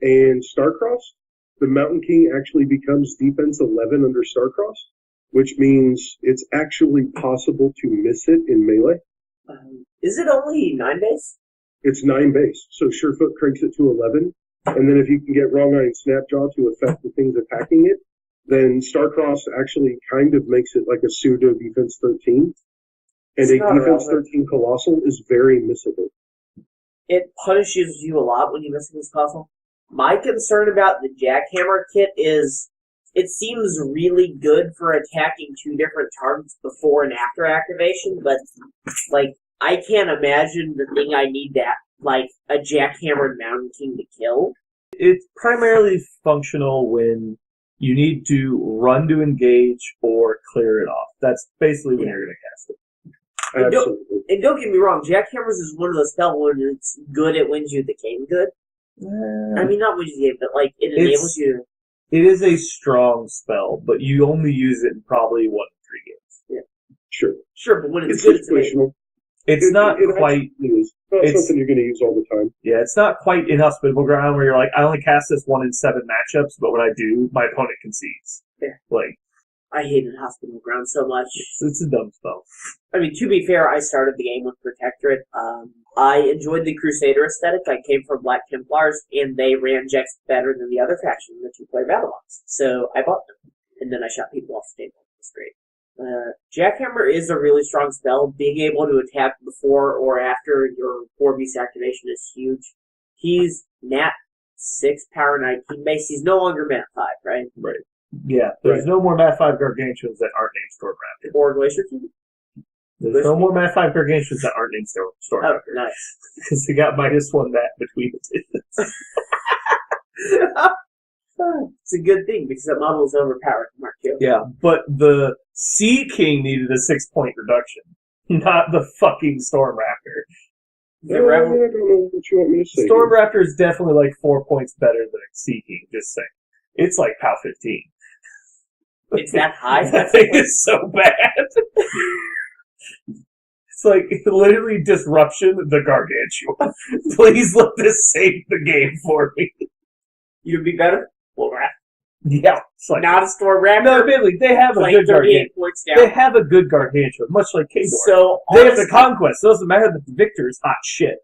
and Starcrossed, the Mountain King actually becomes defense 11 under Starcrossed, which means it's actually possible to miss it in melee. Is it only 9 base? It's 9 base, so Surefoot cranks it to 11, and then if you can get Wrong Eye and Snapjaw to affect the things attacking it, then Starcross actually kind of makes it like a pseudo defense 13, and a defense 13 Colossal is very missable. It punishes you a lot when you miss this Colossal. My concern about the Jackhammer kit is it seems really good for attacking 2 different targets before and after activation, but like, I can't imagine the thing I need that, like, a Jackhammered Mountain King to kill. It's primarily functional when you need to run to engage or clear it off. That's basically when you're going to cast it. Absolutely. And don't get me wrong, Jackhammers is one of those spells when it's good, it wins you the game good. I mean, not wins you the game, but, like, it enables you to... It is a strong spell, but you only use it in probably 1 to 3 games. Yeah. Sure, but when it's good, it's amazing. It's not quite... It's not something you're going to use all the time. Yeah, it's not quite inhospitable ground where you're like, I only cast this 1 in 7 matchups, but when I do, my opponent concedes. Yeah. Like, I hated Hospital Ground so much. It's a dumb spell. I mean, to be fair, I started the game with Protectorate. I enjoyed the Crusader aesthetic. I came from Black Templars, and they ran Jex better than the other faction in the two-player battle box. So I bought them, and then I shot people off the table. It was great. Jackhammer is a really strong spell. Being able to attack before or after your 4-beast activation is huge. He's Nat 6 power 19 base. He's no longer Nat 5, right? Right. Yeah, there's no more Mat 5 Gargantuans that aren't named Stormraptor. Or Glacier King. There's no more Mat 5 Gargantuans that aren't named Stormraptor. Oh, nice. Because they got -1 Mat between the two. It's a good thing because that model is overpowered, Mark II. Yeah, but the Sea King needed a 6-point reduction, not the fucking Stormraptor. The I Rebel. don't know what you want me to say. Stormraptor is definitely like 4 points better than Sea King, just saying. It's like POW 15. It's that high? That thing is so bad. It's like literally disruption, the Gargantuan. Please let this save the game for me. You'd be better? Well, right. Yeah. It's like, Not a Stormraptor. no, admittedly, they have a like good 38 Gargantuan. points They down. have a good Gargantuan, much like Kador. So, They have the honestly, conquest. It doesn't matter that the victor is hot shit.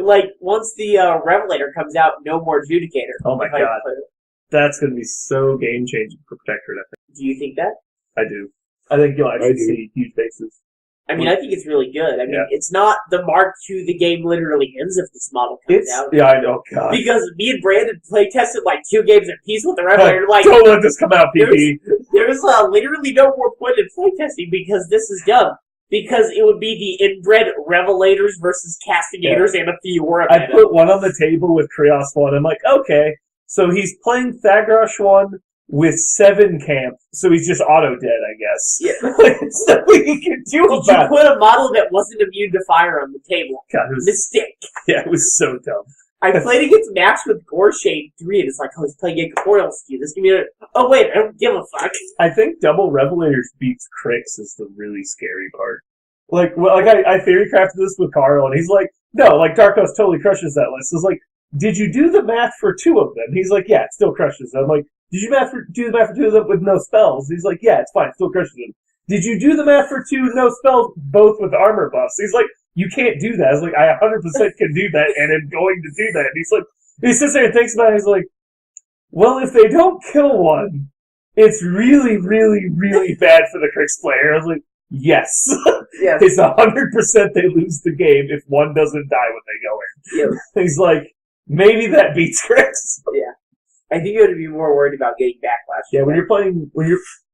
like, once the Revelator comes out, no more Adjudicator. Oh my If I God. play it. That's going to be so game changing for Protectorate, I think. Do you think that? I do. I think you'll I actually do. see huge bases. I mean, I think it's really good. I mean, Yeah. it's not the Mark II the game literally ends if this model comes out. Yeah, I know. God. Because me and Brandon play tested like 2 games apiece with the Revelator. Like, Don't let this come out, PP. there's literally no more point in playtesting because this is dumb. Because it would be the inbred Revelators versus Castigators and a Fiora I meta. put one on the table with Krios 1. I'm like, okay. So he's playing Thagrosh 1 with 7 camp. So he's just auto dead, I guess. Yeah. There's nothing he can do Did you about it. put a model that wasn't immune to fire on the table? God, it was, Mistake. yeah, it was so dumb. I played against Max with Goreshade 3, and it's like, oh, he's playing Incorporeal Skew. This can be oh, wait, I don't give a fuck. I think double Revelators beats Crix is the really scary part. Like, well, I theory crafted this with Carl, and he's like, no, like, Darkos totally crushes that list. It's like, did you do the math for 2 of them? He's like, yeah, it still crushes them. I'm like, did you do the math for 2 of them with no spells? He's like, yeah, it's fine, it still crushes them. Did you do the math for 2 no spells, both with armor buffs? He's like, you can't do that. I was like, I 100% can do that, and I'm going to do that. And he's like, he sits there and thinks about it, he's like, well, if they don't kill one, it's really, really, really bad for the Crix player. I was like, yes. Yeah. It's 100% they lose the game if one doesn't die when they go in. Yeah. He's like, maybe that beats Crix. I think you would be more worried about getting backlash. Yeah, when you're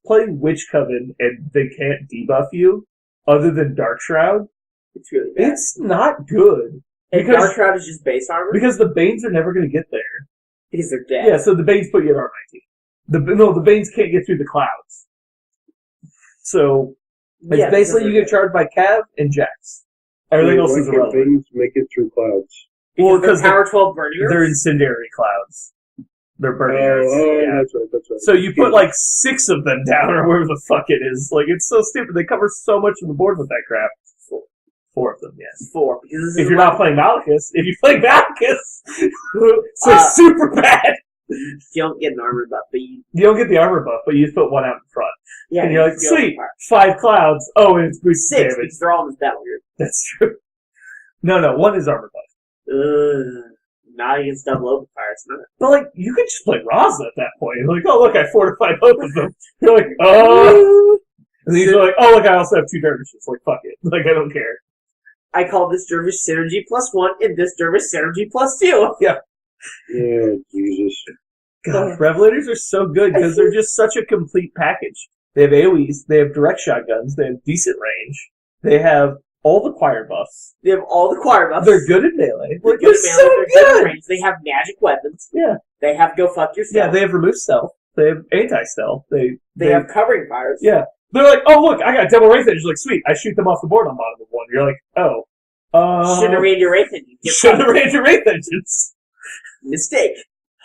playing Witch Coven and they can't debuff you, other than Dark Shroud, It's really bad. it's not good. And because- Dark Shroud is just base armor? Because the Banes are never going to get there. Because they're dead. Yeah, so the Banes put you at R19. The Banes can't get through the clouds. So, it's Yeah, basically because you get charged by Cav and Jax. Everything else Why is can't irrelevant. things make it through clouds? Well, because because they're Power 12 burning they're Earths? incendiary clouds. They're burning Earths. Yeah. That's right. So you put like 6 of them down, or wherever the fuck it is. Like, it's so stupid. They cover so much of the board with that crap. 4 of them, yes. 4. Because this If is you're not playing Malachus, it's like super bad. you don't get an armor buff, but you You don't get the armor buff, but you just put 1 out in front. And you're like, you go sweet, far. 5 clouds. Oh, and it's boost 6 damage. because they're all in this battle group. That's true. No, 1 is armor buff. Not against double open fire. It's not. But like, you could just play Raza at that point. You're like, oh look, I fortified both of them. You're like, oh. And then you're like, oh look, I also have 2 dervishes. Like, fuck it. Like, I don't care. I call this Dervish Synergy +1 and this Dervish Synergy +2. Yeah, Jesus. God, Revelators are so good because they're just such a complete package. They have AoEs, they have direct shotguns, they have decent range, they have all the choir buffs. They have all the choir buffs. They're good in melee. They're Like, good they're at so melee, they're good at good. range. They have magic weapons. Yeah. They have go fuck yourself. Yeah, they have remove stealth. They have anti-stealth. They have covering fires. Yeah. They're like, oh look, I got double wraith engine. Like, sweet, I shoot them off the board on bottom of 1. You're like, oh. Shouldn't have ran your wraith engine. Shouldn't have ran your wraith engines. Mistake.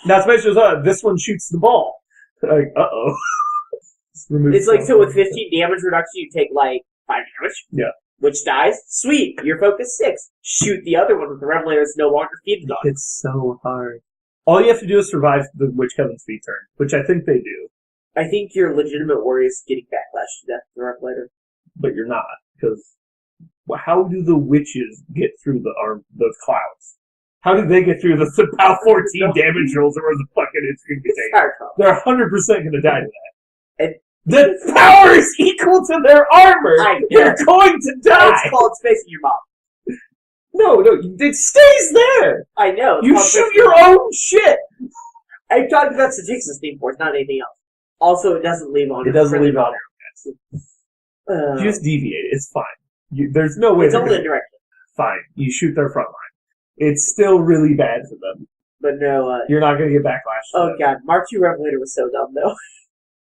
Not to mention, this one shoots the ball. Like, uh-oh. It's like, so with 15 damage reduction, you take like 5 damage. Yeah. Which dies. Sweet. Your focus 6. Shoot the other one with the Revelator that's no longer feeding on. It's so hard. All you have to do is survive the Witch Coven's feet turn, which I think they do, I think your legitimate worry is getting backlash to death with the Revelator. but you're not, because how do the witches get through those clouds? How do they get through the about 14 damage rolls or the fucking it's going to be taken? They're 100% going to die to that. And the power is equal to their armor. They're going to die. It's called spacing your mom. No, it stays there. I know. You shoot your own shit. I'm talking about Sajix's theme force, not anything else. Also, it doesn't leave on. It doesn't leave on. You just deviate. It's fine. There's no way. It's only a direction. Fine. You shoot their front line. It's still really bad for them. But no. You're not going to get backlash. Oh god, Mark II Revelator was so dumb though.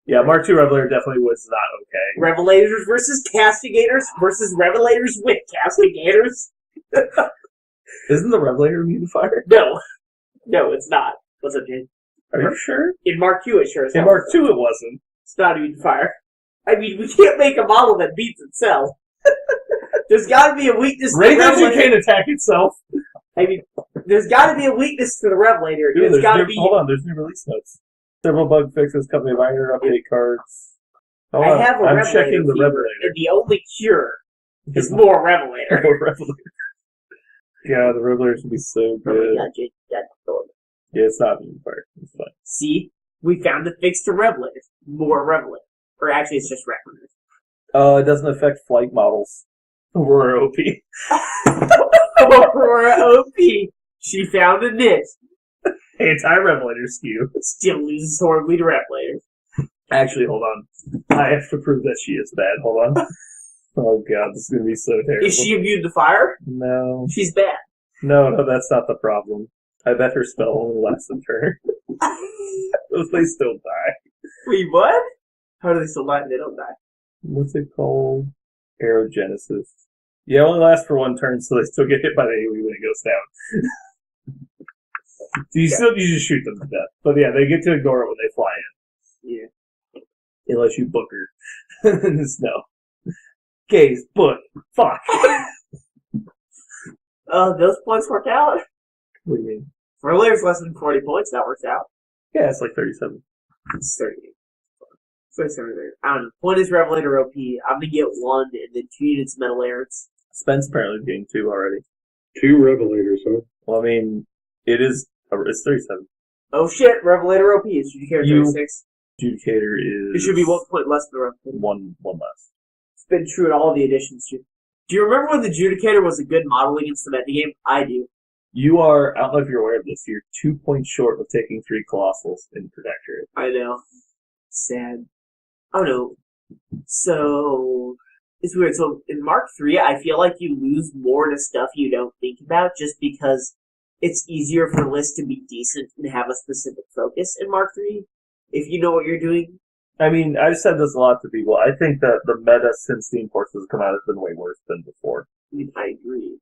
Yeah, Mark II Revelator definitely was not okay. Revelators versus Castigators versus Revelators with Castigators. Isn't the Revelator immune to fire? No, it's not. What's up, Jane? Are you sure? In Mark II, it sure is. In Mark II, it wasn't. It's not immune to fire. I mean, we can't make a model that beats itself. There's got to be a weakness. Ray Engine can't attack itself. I mean, there's got to be a weakness to the Revelator. There's got to be. Hold on, there's new release notes. Several bug fixes, company of Iron update cards. I have a I'm Revelator checking the fever, Revelator. and the only cure is more Revelator. More Revelator. Yeah, the Revelators would be so good. Oh my god, Jake, yeah, it's not immune to fire. It's fine. See? We found the fix to Revelators. More Revelators. Or actually, it's just Revelators. It doesn't affect flight models. Aurora OP. Aurora OP. She found a niche. Anti-Revelator skew. Still loses horribly to Revelators. Actually, hold on. I have to prove that she is bad. Hold on. Oh god, this is going to be so terrible. Is she immune to fire? No. She's bad. No, that's not the problem. I bet her spell only lasts a turn. They still die. Wait, what? How do they still die? They don't die. What's it called? Aerogenesis. Yeah, it only lasts for one turn, so they still get hit by the AoE when it goes down. So you just shoot them to death. But yeah, they get to ignore it when they fly in. Yeah. Unless you book her in the snow. Gaze, book, fuck. Those points work out. What do you mean? Revelators less than 40 points, that works out. Yeah, it's like 37. It's 38. 37 there. I don't know. One is Revelator OP. I'm gonna get one, and then 2 units Metal Airants. Spence apparently is getting 2 already. 2 Revelators, huh? Well, I mean, it's 37. Oh shit, Revelator OP. Is Judicator 36? Judicator is... It should be 1 point less than the Revelator. One less. It's been true in all the editions, too. Do you remember when the Judicator was a good model against the metagame? I do. You are, I don't know if you're aware of this, you're 2 points short of taking 3 Colossals in Protectorate. I know. Sad. Oh no. So, it's weird. So, in Mark III, I feel like you lose more to stuff you don't think about just because it's easier for lists to be decent and have a specific focus in Mark III. If you know what you're doing. I mean, I've said this a lot to people. I think that the meta since Theme Forces has come out has been way worse than before. I mean, I agree.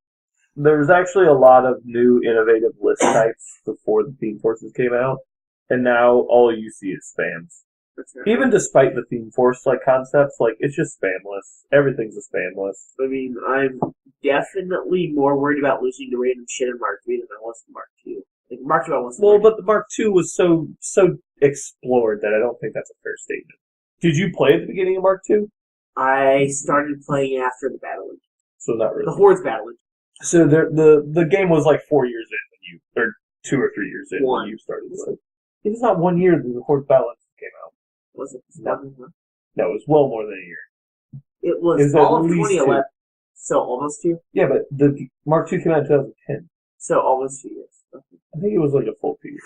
There's actually a lot of new innovative list types before the Theme Forces came out, and now all you see is spams. That's right. Even despite the Theme Force concepts, it's just spam lists. Everything's a spam list. I mean, I'm definitely more worried about losing to random shit in Mark III than I was in Mark II. Mark II was but the Mark II was so explored that I don't think that's a fair statement. Did you play at the beginning of Mark II? I started playing after the Battle Engine. So not really. The Horde's Battle Engine. So the game was 4 years in when you, or 2 or 3 years in One. when you started playing. It was not 1 year that the Horde's Battle Engine came out. Was it? No, it was well more than a year. It was It was all at of least 2011. So almost 2? Yeah, but the Mark II came out in 2010. So almost 2 years. Okay. I think it was a full 2 years.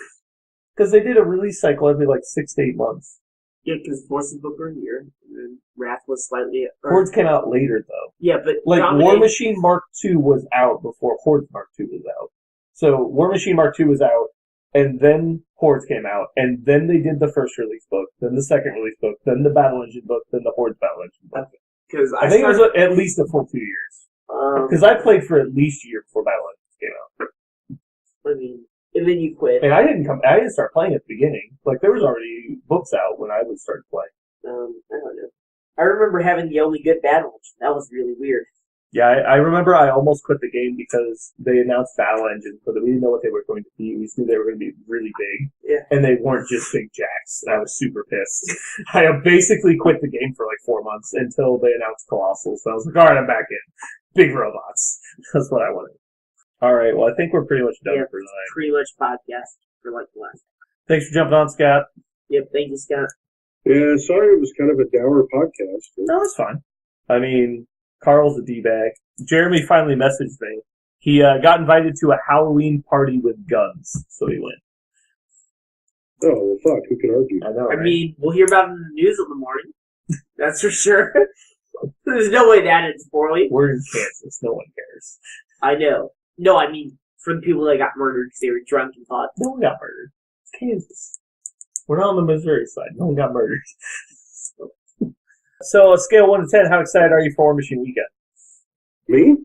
Because they did a release cycle every 6 to 8 months. Yeah, because Forces book were a year, and then Wrath was slightly... Hordes came out later, though. Yeah, but... Warmachine Mark II was out before Hordes Mark II was out. So Warmachine Mark II was out, and then Hordes came out, and then they did the first release book, then the second release book, then the Battle Engine book, then the Hordes Battle Engine book. Because I think it was at least a full 2 years. Because I played for at least a year before Battle Engine came out. I mean, and then you quit. And I didn't start playing at the beginning. There was already books out when I would start playing. I don't know. I remember having the only good Battle Engine. That was really weird. Yeah, I remember I almost quit the game because they announced Battle Engines, but we didn't know what they were going to be. We just knew they were going to be really big. Yeah. And they weren't just big jacks. And I was super pissed. I basically quit the game for 4 months until they announced Colossals. So I was like, alright, I'm back in. big robots. That's what I wanted. All right, well, I think we're pretty much done Yeah, for tonight. pretty much podcast for like the last. Thanks for jumping on, Scott. Yep, thank you, Scott. Yeah, sorry it was kind of a dour podcast. But No, that's fine. I mean, Carl's a D-bag. Jeremy finally messaged me. He got invited to a Halloween party with guns, so he went. oh, well, fuck, who can argue? I know, I right? mean, we'll hear about it in the news in the morning. That's for sure. There's no way that ends poorly. We're in Kansas. No one cares. I know. No, I mean, for the people that got murdered because they were drunk and thought, No one got murdered. It's Kansas. We're not on the Missouri side. No one got murdered. So, a scale 1 to 10, how excited are you for Warmachine Weekend? Me?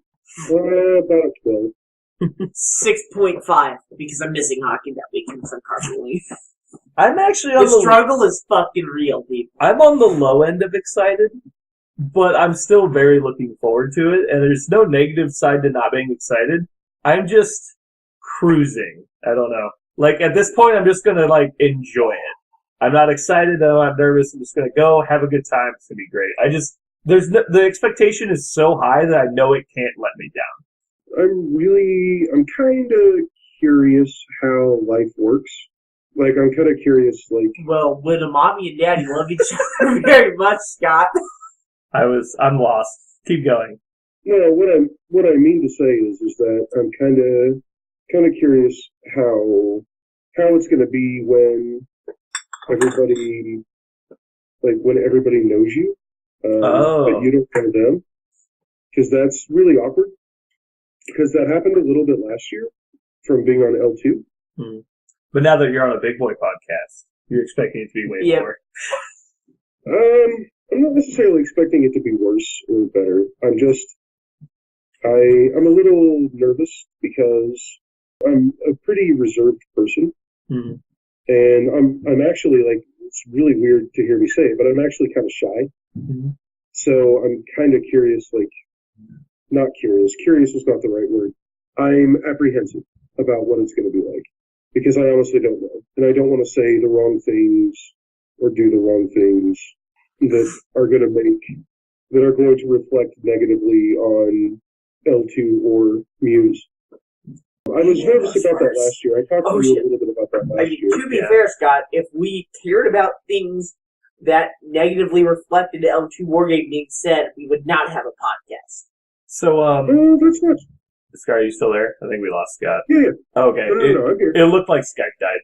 About a 12. 6.5 because I'm missing hockey that weekend because I'm carpooling. I'm actually The struggle is fucking real, people. I'm on the low end of excited, but I'm still very looking forward to it, and there's no negative side to not being excited. I'm just cruising. I don't know. Like, at this point, I'm just gonna, like, enjoy it. I'm not excited, though. I'm nervous. I'm just gonna go, have a good time. It's gonna be great. The expectation is so high that I know it can't let me down. I'm kind of curious how life works. Like, I'm kind of curious, like, Well, when a mommy and daddy love each other very much, Scott. I'm lost. Keep going. no, what I mean to say is that I'm kind of curious how it's going to be when everybody knows you, but you don't know them, because that's really awkward. Because that happened a little bit last year from being on L2. But now that you're on a big boy podcast, you're expecting it to be way Yeah. more. I'm not necessarily expecting it to be worse or better. I'm a little nervous because I'm a pretty reserved person, Hmm. and I'm actually, like, it's really weird to hear me say it, but I'm actually kind of shy. Hmm. So I'm kind of curious, like, not curious. Curious is not the right word. I'm apprehensive about what it's going to be like because I honestly don't know, and I don't want to say the wrong things or do the wrong things that are going to reflect negatively on L2 or Muse. I was nervous about that last year. I talked to you a little bit about that I last mean, year. to be fair, Scott, if we cared about things that negatively reflected L2 Wargame being said, we would not have a podcast. So, That's not. Scott, are you still there? I think we lost Scott. Yeah. Okay. No, I'm here. It looked like Skype died.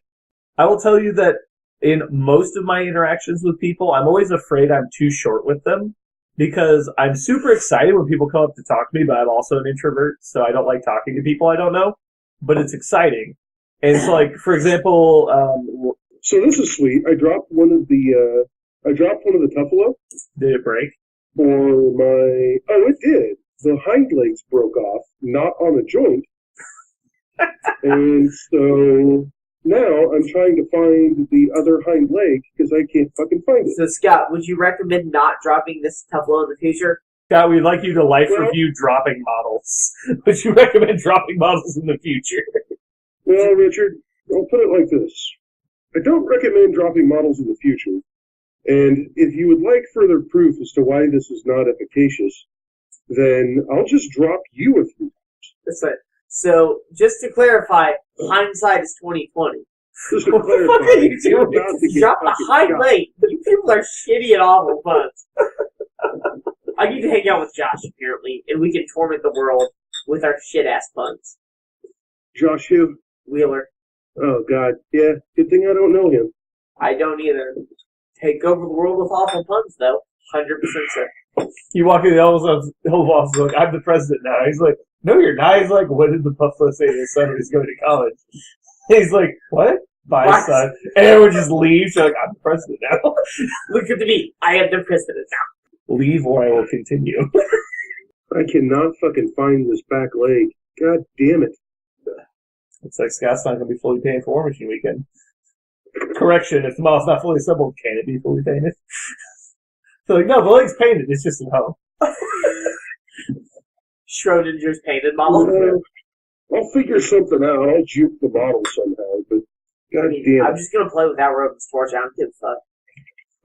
I will tell you that in most of my interactions with people, I'm always afraid I'm too short with them because I'm super excited when people come up to talk to me, but I'm also an introvert, so I don't like talking to people I don't know. But it's exciting. And so, like, for example, So this is sweet. I dropped one of the Tuffalo did it break? for my. Oh, it did. The hind legs broke off, not on a joint, and so now I'm trying to find the other hind leg because I can't fucking find it. So, Scott, would you recommend not dropping this Tuffalo in the future? Scott, we'd like you to life Well- review dropping models. Would you recommend dropping models in the future? Well, Richard, I'll put it like this: I don't recommend dropping models in the future. And if you would like further proof as to why this is not efficacious, then I'll just drop you a few. That's right. So, just to clarify, hindsight is 2020. Just to What the clarify, fuck are you you're doing? about to get Drop the fucking hind shot. leg. You people are shitty and awful puns. I need to hang out with Josh, apparently, and we can torment the world with our shit-ass puns. Josh who? Wheeler. Oh, God. Yeah, good thing I don't know him. I don't either. Take over the world with awful puns, though. 100% sure. You walk in the office, like, I'm the president now. He's like, no, you're not. He's like, what did the Buffalo say to his son when he's going to college? He's like, what? My What? son. And everyone just leaves. You're like, I'm the president now. Look at me. I am the president now. Leave or I will continue. I cannot fucking find this back leg. God damn it. It's like Scott's not going to be fully painted for Warmachine Weekend. Correction, if the model's not fully assembled, can it be fully painted? So like, no, the leg's painted, it's just at home. Schrodinger's painted model. I'll figure something out. I'll juke the model somehow, but God damn I'm it. just gonna play with that Roman's torch. I don't give a fuck.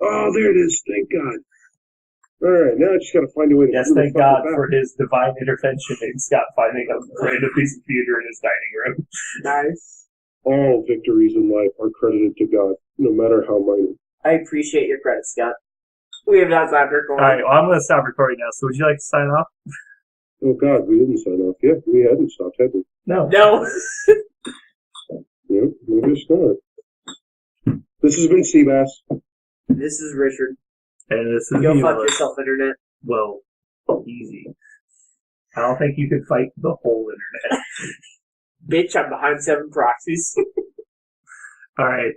Oh, there it is. Thank God. All right, now I just got to find a way to. Yes, who the thank fuck God is that? for his divine intervention in Scott finding a random piece of pewter in his dining room. Nice. All victories in life are credited to God, no matter how minor. I appreciate your credit, Scott. We have not stopped All recording. right, well, I'm going to stop recording now. So would you like to sign off? Oh God, we didn't sign off yet. We hadn't stopped, had we? No. No. Yeah, maybe it's not. This has been Seabass. This is Richard. And this is Go you. fuck yourself, Internet. Well, easy. I don't think you could fight the whole internet. Bitch, I'm behind 7 proxies. All right.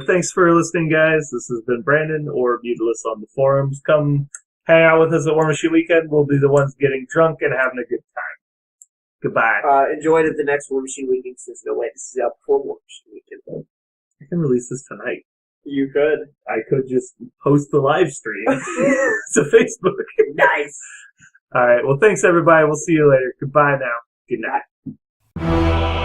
Thanks for listening, guys. This has been Brandon or Mutilus on the forums. Come hang out with us at Warmachine Weekend. We'll be the ones getting drunk and having a good time. Goodbye. Enjoy the next Warmachine Weekend since no way this is out before Warmachine Weekend. I can release this tonight. You could. I could just post the live stream to Facebook. Nice. All right. Well, thanks, everybody. We'll see you later. Goodbye now. Good night.